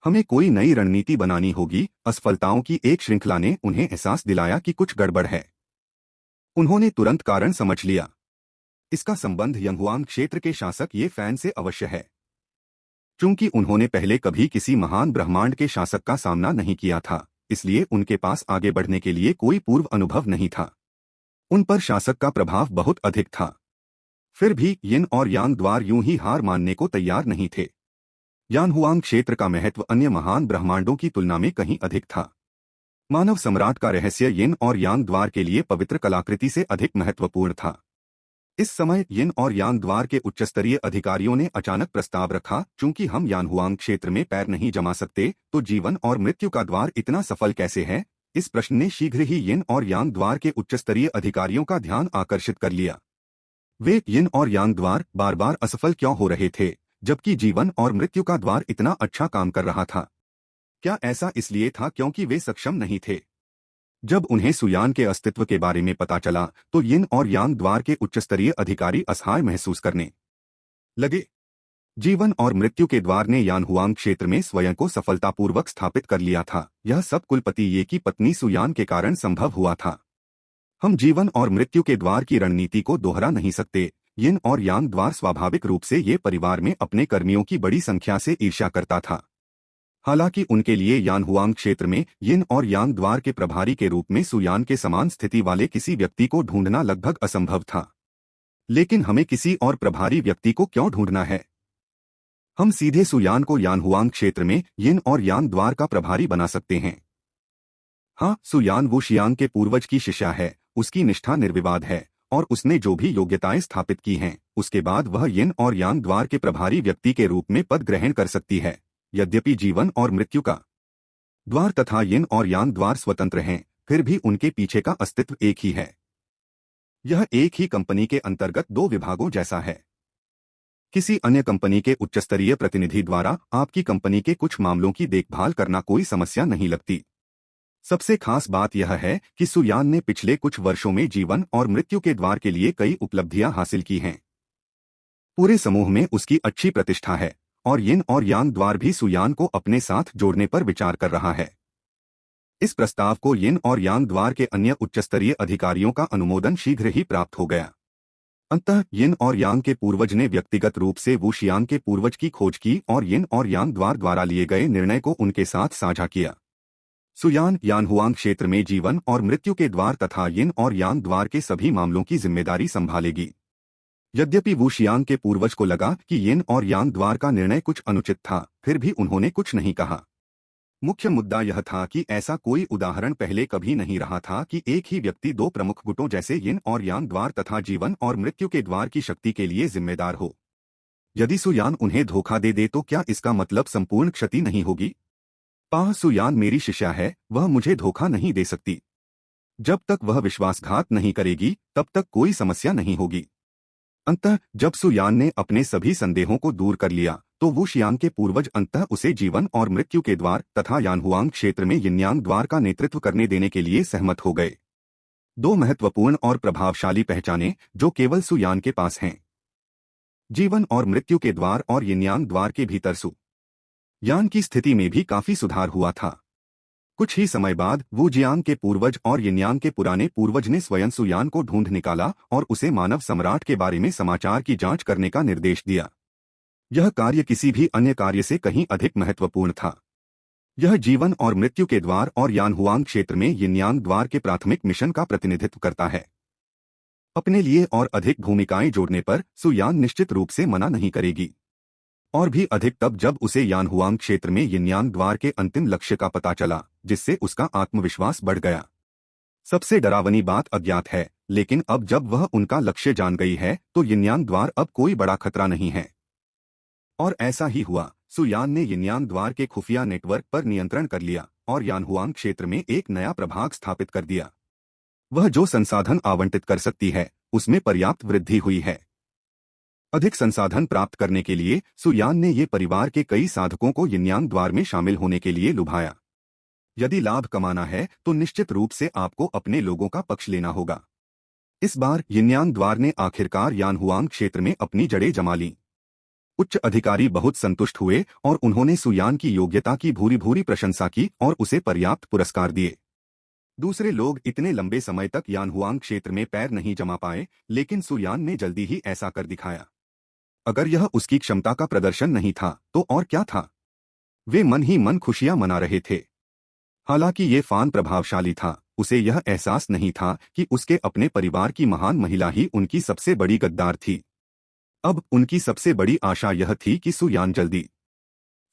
S1: हमें कोई नई रणनीति बनानी होगी। असफलताओं की एक श्रृंखला ने उन्हें एहसास दिलाया कि कुछ गड़बड़ है। उन्होंने तुरंत कारण समझ लिया। इसका संबंध यंगहुआंग क्षेत्र के शासक ये फैन से अवश्य है। चूंकि उन्होंने पहले कभी किसी महान ब्रह्मांड के शासक का सामना नहीं किया था, इसलिए उनके पास आगे बढ़ने के लिए कोई पूर्व अनुभव नहीं था। उन पर शासक का प्रभाव बहुत अधिक था। फिर भी यिन और यांग द्वार यूं ही हार मानने को तैयार नहीं थे। यानहुआंग क्षेत्र का महत्व अन्य महान ब्रह्मांडों की तुलना में कहीं अधिक था। मानव सम्राट का रहस्य यिन और यांग द्वार के लिए पवित्र कलाकृति से अधिक महत्वपूर्ण था। इस समय यिन और यांग द्वार के उच्चस्तरीय अधिकारियों ने अचानक प्रस्ताव रखा, चूंकि हम यानहुआंग क्षेत्र में पैर नहीं जमा सकते, तो जीवन और मृत्यु का द्वार इतना सफल कैसे है? इस प्रश्न ने शीघ्र ही यिन और यांग द्वार के उच्चस्तरीय अधिकारियों का ध्यान आकर्षित कर लिया। वे यिन और यांग द्वार बार बार असफल क्यों हो रहे थे, जबकि जीवन और मृत्यु का द्वार इतना अच्छा काम कर रहा था? क्या ऐसा इसलिए था क्योंकि वे सक्षम नहीं थे? जब उन्हें सुयान के अस्तित्व के बारे में पता चला, तो यिन और यांग द्वार के उच्चस्तरीय अधिकारी असहाय महसूस करने लगे। जीवन और मृत्यु के द्वार ने यानहुआंग क्षेत्र में स्वयं को सफलतापूर्वक स्थापित कर लिया था। यह सब कुलपति ये की पत्नी सुयान के कारण संभव हुआ था। हम जीवन और मृत्यु के द्वार की रणनीति को दोहरा नहीं सकते। यिन और यांग द्वार स्वाभाविक रूप से ये परिवार में अपने कर्मियों की बड़ी संख्या से ईर्ष्या करता था। हालांकि उनके लिए यानहुआंग क्षेत्र में यिन और यांग द्वार के प्रभारी के रूप में सुयान के समान स्थिति वाले किसी व्यक्ति को ढूंढना लगभग असंभव था। लेकिन हमें किसी और प्रभारी व्यक्ति को क्यों ढूंढना है? हम सीधे सुयान को यानहुआंग क्षेत्र में यिन और यांग द्वार का प्रभारी बना सकते हैं। हाँ, सुयान वुशियांग के पूर्वज की शिष्या है, उसकी निष्ठा निर्विवाद है, और उसने जो भी योग्यताएं स्थापित की हैं, उसके बाद वह यिन और यांग द्वार के प्रभारी व्यक्ति के रूप में पद ग्रहण कर सकती है। यद्यपि जीवन और मृत्यु का द्वार तथा यिन और यांग द्वार स्वतंत्र हैं, फिर भी उनके पीछे का अस्तित्व एक ही है। यह एक ही कंपनी के अंतर्गत दो विभागों जैसा है। किसी अन्य कंपनी के उच्चस्तरीय प्रतिनिधि द्वारा आपकी कंपनी के कुछ मामलों की देखभाल करना कोई समस्या नहीं लगती। सबसे खास बात यह है कि सुयान ने पिछले कुछ वर्षों में जीवन और मृत्यु के द्वार के लिए कई उपलब्धियां हासिल की हैं। पूरे समूह में उसकी अच्छी प्रतिष्ठा है, और यिन और यांग द्वार भी सुयान को अपने साथ जोड़ने पर विचार कर रहा है। इस प्रस्ताव को यिन और यांग द्वार के अन्य उच्चस्तरीय अधिकारियों का अनुमोदन शीघ्र ही प्राप्त हो गया। अंततः यिन और यांग के पूर्वज ने व्यक्तिगत रूप से वुशियांग के पूर्वज की खोज की और यिन और यांग द्वार द्वारा लिए गए निर्णय को उनके साथ साझा किया। सुयान यानहुआंग क्षेत्र में जीवन और मृत्यु के द्वार तथा यिन और यांग द्वार के सभी मामलों की जिम्मेदारी संभालेगी। यद्यपि वुशियांग के पूर्वज को लगा कि यिन और यांग द्वार का निर्णय कुछ अनुचित था, फिर भी उन्होंने कुछ नहीं कहा। मुख्य मुद्दा यह था कि ऐसा कोई उदाहरण पहले कभी नहीं रहा था कि एक ही व्यक्ति दो प्रमुख गुटों जैसे यिन और यांग द्वार तथा जीवन और मृत्यु के द्वार की शक्ति के लिए जिम्मेदार हो। यदि सुयान उन्हें धोखा दे तो क्या इसका मतलब संपूर्ण क्षति नहीं होगी? सुयान मेरी शिष्या है, वह मुझे धोखा नहीं दे सकती। जब तक वह विश्वासघात नहीं करेगी, तब तक कोई समस्या नहीं होगी। अंततः जब सुयान ने अपने सभी संदेहों को दूर कर लिया, तो वुशियांग के पूर्वज अंततः उसे जीवन और मृत्यु के द्वार तथा यानहुआंग क्षेत्र में यिनयांग द्वार का नेतृत्व करने देने के लिए सहमत हो गए। दो महत्वपूर्ण और प्रभावशाली पहचानें जो केवल सुयान के पास हैं। जीवन और मृत्यु के द्वार और यिनयांग द्वार के भीतर सुयान की स्थिति में भी काफी सुधार हुआ था। कुछ ही समय बाद वुजियांग के पूर्वज और यिनयांग के पुराने पूर्वज ने स्वयं सुयान को ढूंढ निकाला और उसे मानव सम्राट के बारे में समाचार की जांच करने का निर्देश दिया। यह कार्य किसी भी अन्य कार्य से कहीं अधिक महत्वपूर्ण था। यह जीवन और मृत्यु के द्वार और यानहुआंग क्षेत्र में यिनयांग द्वार के प्राथमिक मिशन का प्रतिनिधित्व करता है। अपने लिए और अधिक भूमिकाएं जोड़ने पर सुयान निश्चित रूप से मना नहीं करेगी, और भी अधिक तब जब उसे यानहुआंग क्षेत्र में यिनयांग द्वार के अंतिम लक्ष्य का पता चला, जिससे उसका आत्मविश्वास बढ़ गया। सबसे डरावनी बात अज्ञात है, लेकिन अब जब वह उनका लक्ष्य जान गई है, तो यिनयांग द्वार अब कोई बड़ा खतरा नहीं है। और ऐसा ही हुआ। सुयान ने यिनयांग द्वार के खुफिया नेटवर्क पर नियंत्रण कर लिया और यानहुआंग क्षेत्र में एक नया प्रभाग स्थापित कर दिया। वह जो संसाधन आवंटित कर सकती है उसमें पर्याप्त वृद्धि हुई है। अधिक संसाधन प्राप्त करने के लिए सुयान ने ये परिवार के कई साधकों को यिन्यांग द्वार में शामिल होने के लिए लुभाया। यदि लाभ कमाना है तो निश्चित रूप से आपको अपने लोगों का पक्ष लेना होगा। इस बार यिन्यांग द्वार ने आखिरकार यानहुआंग क्षेत्र में अपनी जड़ें जमा लीं। उच्च अधिकारी बहुत संतुष्ट हुए और उन्होंने सुयान की योग्यता की भूरी भूरी प्रशंसा की और उसे पर्याप्त पुरस्कार दिए। दूसरे लोग इतने लंबे समय तक यानहुआंग क्षेत्र में पैर नहीं जमा पाए, लेकिन सुयान ने जल्दी ही ऐसा कर दिखाया। अगर यह उसकी क्षमता का प्रदर्शन नहीं था तो और क्या था? वे मन ही मन खुशियां मना रहे थे। हालांकि ये फान प्रभावशाली था, उसे यह एहसास नहीं था कि उसके अपने परिवार की महान महिला ही उनकी सबसे बड़ी गद्दार थी। अब उनकी सबसे बड़ी आशा यह थी कि सुयान जल्दी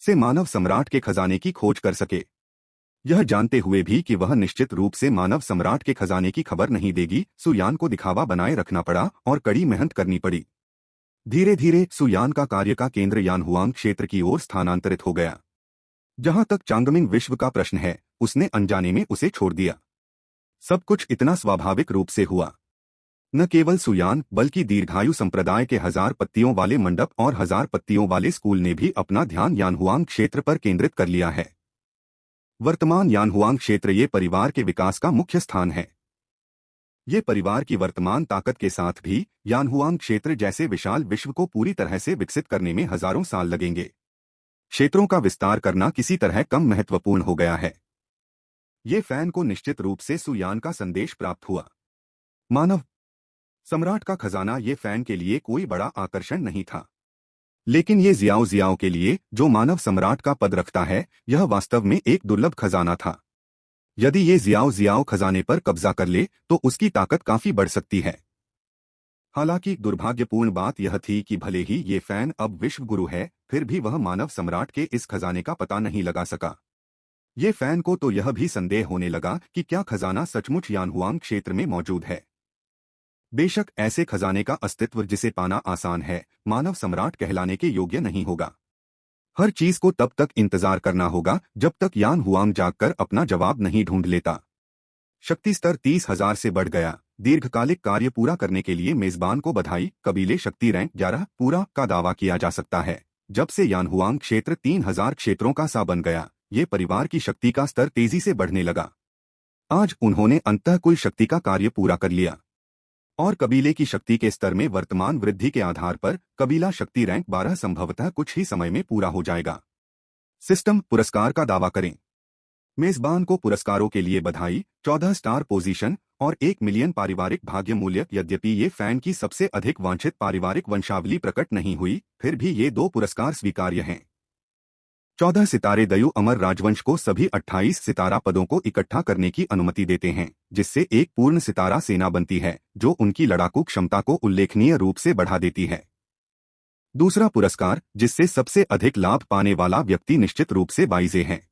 S1: से मानव सम्राट के खजाने की खोज कर सके। यह जानते हुए भी कि वह निश्चित रूप से मानव सम्राट के खजाने की खबर नहीं देगी, सुयान को दिखावा बनाए रखना पड़ा और कड़ी मेहनत करनी पड़ी। धीरे धीरे सुयान का कार्य का केंद्र यानहुआंग क्षेत्र की ओर स्थानांतरित हो गया। जहां तक चांगमिंग विश्व का प्रश्न है, उसने अनजाने में उसे छोड़ दिया। सब कुछ इतना स्वाभाविक रूप से हुआ। न केवल सुयान बल्कि दीर्घायु संप्रदाय के 1000 पत्तियों वाले मंडप और 1000 पत्तियों वाले स्कूल ने भी अपना ध्यान यानहुआंग क्षेत्र पर केंद्रित कर लिया है। वर्तमान यानहुआंग क्षेत्र ये परिवार के विकास का मुख्य स्थान है। ये परिवार की वर्तमान ताकत के साथ भी यानहुआंग क्षेत्र जैसे विशाल विश्व को पूरी तरह से विकसित करने में हजारों साल लगेंगे। क्षेत्रों का विस्तार करना किसी तरह कम महत्वपूर्ण हो गया है। ये फैन को निश्चित रूप से सुयान का संदेश प्राप्त हुआ। मानव सम्राट का खजाना ये फैन के लिए कोई बड़ा आकर्षण नहीं था, लेकिन ये जियाओ जियाओ के लिए, जो मानव सम्राट का पद रखता है, यह वास्तव में एक दुर्लभ खजाना था। यदि ये जियाओ जियाओ खजाने पर कब्जा कर ले तो उसकी ताकत काफी बढ़ सकती है। हालांकि दुर्भाग्यपूर्ण बात यह थी कि भले ही ये फैन अब विश्व गुरु है, फिर भी वह मानव सम्राट के इस खजाने का पता नहीं लगा सका। ये फैन को तो यह भी संदेह होने लगा कि क्या खजाना सचमुच यानहुआंग क्षेत्र में मौजूद है। बेशक ऐसे खजाने का अस्तित्व जिसे पाना आसान है, मानव सम्राट कहलाने के योग्य नहीं होगा। हर चीज को तब तक इंतजार करना होगा जब तक यानहुआंग जागकर अपना जवाब नहीं ढूंढ लेता। शक्ति स्तर 30,000 से बढ़ गया। दीर्घकालिक कार्य पूरा करने के लिए मेजबान को बधाई। कबीले शक्ति रैंक 11 पूरा का दावा किया जा सकता है। जब से यानहुआंग क्षेत्र 3000 क्षेत्रों का सा बन गया, ये परिवार की शक्ति का स्तर तेजी से बढ़ने लगा। आज उन्होंने अंतःकुल शक्ति का कार्य पूरा कर लिया और कबीले की शक्ति के स्तर में वर्तमान वृद्धि के आधार पर कबीला शक्ति रैंक 12 संभवतः कुछ ही समय में पूरा हो जाएगा। सिस्टम पुरस्कार का दावा करें। मेजबान को पुरस्कारों के लिए बधाई। 14 स्टार पोजीशन और 1 मिलियन पारिवारिक भाग्य मूल्य। यद्यपि ये फैन की सबसे अधिक वांछित पारिवारिक वंशावली प्रकट नहीं हुई, फिर भी ये 2 पुरस्कार स्वीकार्य हैं। 14 सितारे दयु अमर राजवंश को सभी 28 सितारा पदों को इकट्ठा करने की अनुमति देते हैं, जिससे एक पूर्ण सितारा सेना बनती है, जो उनकी लड़ाकू क्षमता को उल्लेखनीय रूप से बढ़ा देती है। दूसरा पुरस्कार, जिससे सबसे अधिक लाभ पाने वाला व्यक्ति निश्चित रूप से बाइजे है।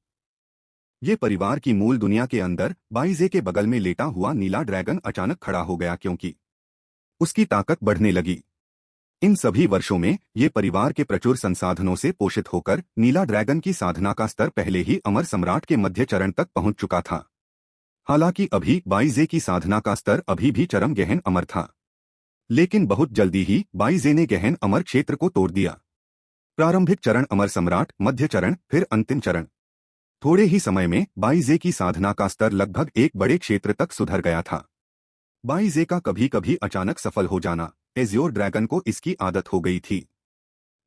S1: ये परिवार की मूल दुनिया के अंदर बाइजे के बगल में लेटा हुआ नीला ड्रैगन अचानक खड़ा हो गया क्योंकि उसकी ताकत बढ़ने लगी। इन सभी वर्षों में ये परिवार के प्रचुर संसाधनों से पोषित होकर नीला ड्रैगन की साधना का स्तर पहले ही अमर सम्राट के मध्य चरण तक पहुंच चुका था। हालांकि अभी बाइजे की साधना का स्तर अभी भी चरम गहन अमर था, लेकिन बहुत जल्दी ही बाइजे ने गहन अमर क्षेत्र को तोड़ दिया। प्रारंभिक चरण अमर सम्राट, मध्य चरण, फिर अंतिम चरण। थोड़े ही समय में बाइजे की साधना का स्तर लगभग एक बड़े क्षेत्र तक सुधर गया था। बाइजे का कभी कभी अचानक सफल हो जाना, एजियोर ड्रैगन को इसकी आदत हो गई थी।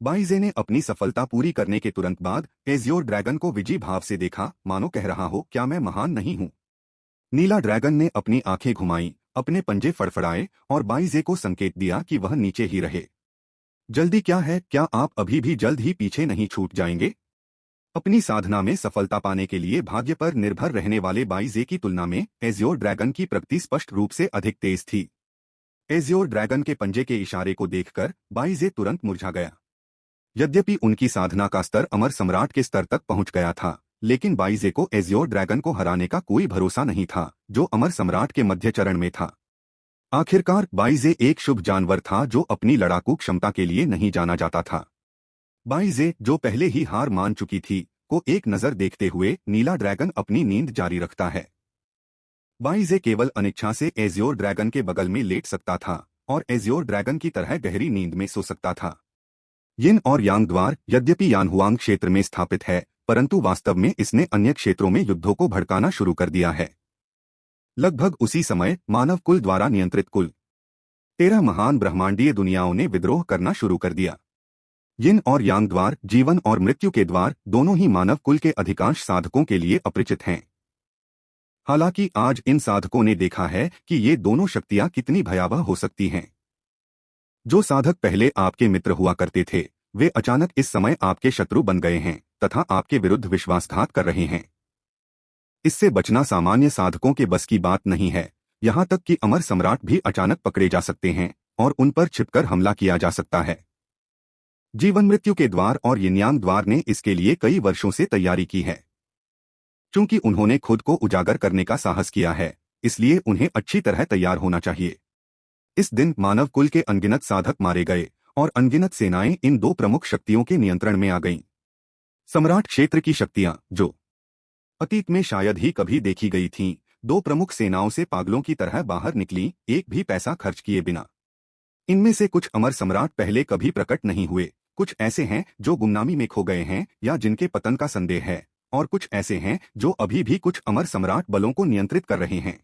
S1: बाइजे ने अपनी सफलता पूरी करने के तुरंत बाद एजियोर ड्रैगन को विजयी भाव से देखा, मानो कह रहा हो, क्या मैं महान नहीं हूं? नीला ड्रैगन ने अपनी आंखें घुमाई, अपने पंजे फड़फड़ाए और बाइजे को संकेत दिया कि वह नीचे ही रहे। जल्दी क्या है? क्या आप अभी भी जल्द ही पीछे नहीं छूट जाएंगे? अपनी साधना में सफलता पाने के लिए भाग्य पर निर्भर रहने वाले बाइजे की तुलना में एजियोर ड्रैगन की प्रगति स्पष्ट रूप से अधिक तेज थी। एजियोर ड्रैगन के पंजे के इशारे को देखकर बाइजे तुरंत मुरझा गया। यद्यपि उनकी साधना का स्तर अमर सम्राट के स्तर तक पहुंच गया था, लेकिन बाइजे को एजियोर ड्रैगन को हराने का कोई भरोसा नहीं था, जो अमर सम्राट के मध्य चरण में था। आखिरकार बाइजे एक शुभ जानवर था जो अपनी लड़ाकू क्षमता के लिए नहीं जाना जाता था। बाइजे, जो पहले ही हार मान चुकी थी, को एक नजर देखते हुए नीला ड्रैगन अपनी नींद जारी रखता है। बाइजे केवल अनिच्छा से एजियोर ड्रैगन के बगल में लेट सकता था और एजियोर ड्रैगन की तरह गहरी नींद में सो सकता था। यिन और यांग द्वार यद्यपि यानहुआंग क्षेत्र में स्थापित है, परंतु वास्तव में इसने अन्य क्षेत्रों में युद्धों को भड़काना शुरू कर दिया है। लगभग उसी समय मानव कुल द्वारा नियंत्रित कुल 13 महान ब्रह्मांडीय दुनियाओं ने विद्रोह करना शुरू कर दिया। यिन और यांग द्वार, जीवन और मृत्यु के द्वार, दोनों ही मानव कुल के अधिकांश साधकों के लिए अपरिचित हैं। हालांकि आज इन साधकों ने देखा है कि ये दोनों शक्तियां कितनी भयावह हो सकती हैं। जो साधक पहले आपके मित्र हुआ करते थे, वे अचानक इस समय आपके शत्रु बन गए हैं तथा आपके विरुद्ध विश्वासघात कर रहे हैं। इससे बचना सामान्य साधकों के बस की बात नहीं है। यहाँ तक कि अमर सम्राट भी अचानक पकड़े जा सकते हैं और उन पर छिपकर हमला किया जा सकता है। जीवन मृत्यु के द्वार और यिनयांग द्वार ने इसके लिए कई वर्षों से तैयारी की है। चूंकि उन्होंने खुद को उजागर करने का साहस किया है, इसलिए उन्हें अच्छी तरह तैयार होना चाहिए। इस दिन मानव कुल के अनगिनत साधक मारे गए और अनगिनत सेनाएं इन दो प्रमुख शक्तियों के नियंत्रण में आ गईं। सम्राट क्षेत्र की शक्तियां, जो अतीत में शायद ही कभी देखी गई थीं, दो प्रमुख सेनाओं से पागलों की तरह बाहर निकली, एक भी पैसा खर्च किए बिना। इनमें से कुछ अमर सम्राट पहले कभी प्रकट नहीं हुए, कुछ ऐसे हैं जो गुमनामी में खो गए हैं या जिनके पतन का संदेह है, और कुछ ऐसे हैं जो अभी भी कुछ अमर सम्राट बलों को नियंत्रित कर रहे हैं।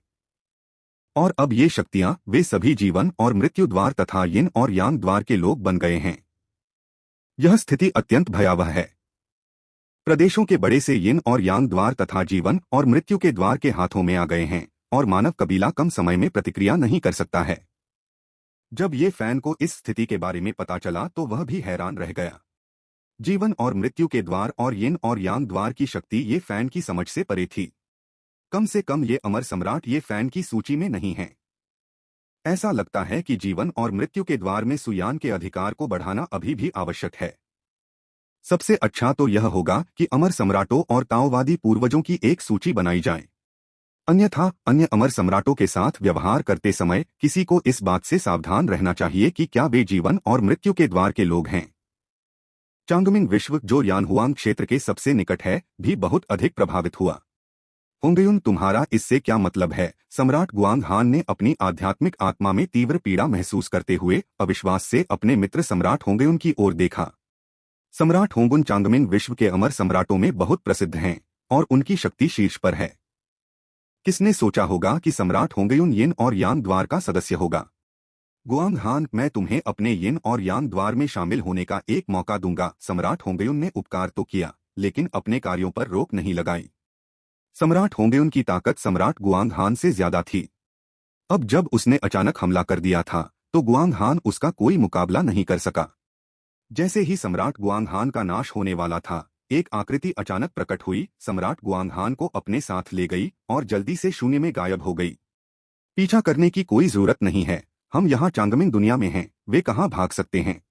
S1: और अब ये शक्तियां वे सभी जीवन और मृत्यु द्वार तथा यिन और यांग द्वार के लोग बन गए हैं। यह स्थिति अत्यंत भयावह है। प्रदेशों के बड़े से यिन और यांग द्वार तथा जीवन और मृत्यु के द्वार के हाथों में आ गए हैं और मानव कबीला कम समय में प्रतिक्रिया नहीं कर सकता है। जब ये फैन को इस स्थिति के बारे में पता चला तो वह भी हैरान रह गया। जीवन और मृत्यु के द्वार और यिन और यांग द्वार की शक्ति ये फैन की समझ से परे थी। कम से कम ये अमर सम्राट ये फैन की सूची में नहीं हैं। ऐसा लगता है कि जीवन और मृत्यु के द्वार में सुयान के अधिकार को बढ़ाना अभी भी आवश्यक है। सबसे अच्छा तो यह होगा कि अमर सम्राटों और ताओवादी पूर्वजों की एक सूची बनाई जाए। अन्यथा अन्य अमर सम्राटों के साथ व्यवहार करते समय किसी को इस बात से सावधान रहना चाहिए कि क्या वे जीवन और मृत्यु के द्वार के लोग हैं। चांगमिंग विश्व, जो यानहुआंग क्षेत्र के सबसे निकट है, भी बहुत अधिक प्रभावित हुआ। होंगयुन, तुम्हारा इससे क्या मतलब है? सम्राट गुआंग हान ने अपनी आध्यात्मिक आत्मा में तीव्र पीड़ा महसूस करते हुए अविश्वास से अपने मित्र सम्राट होंगयुन की ओर देखा। सम्राट होंगुन चांगमिंग विश्व के अमर सम्राटों में बहुत प्रसिद्ध हैं और उनकी शक्ति शीर्ष पर है। किसने सोचा होगा कि सम्राट होंगयुन यिन और यांग द्वार का सदस्य होगा? गुआंग हान, मैं तुम्हें अपने यिन और यांग द्वार में शामिल होने का एक मौका दूंगा। सम्राट होंगयुन ने उपकार तो किया, लेकिन अपने कार्यों पर रोक नहीं लगाई। सम्राट होंगयुन की ताकत सम्राट गुआंग हान से ज्यादा थी। अब जब उसने अचानक हमला कर दिया था तो गुआंग हान उसका कोई मुकाबला नहीं कर सका। जैसे ही सम्राट गुआंग हान का नाश होने वाला था, एक आकृति अचानक प्रकट हुई, सम्राट गुआंग हान को अपने साथ ले गई और जल्दी से शून्य में गायब हो गई। पीछा करने की कोई जरूरत नहीं है, हम यहाँ चांगमिंग दुनिया में हैं, वे कहाँ भाग सकते हैं।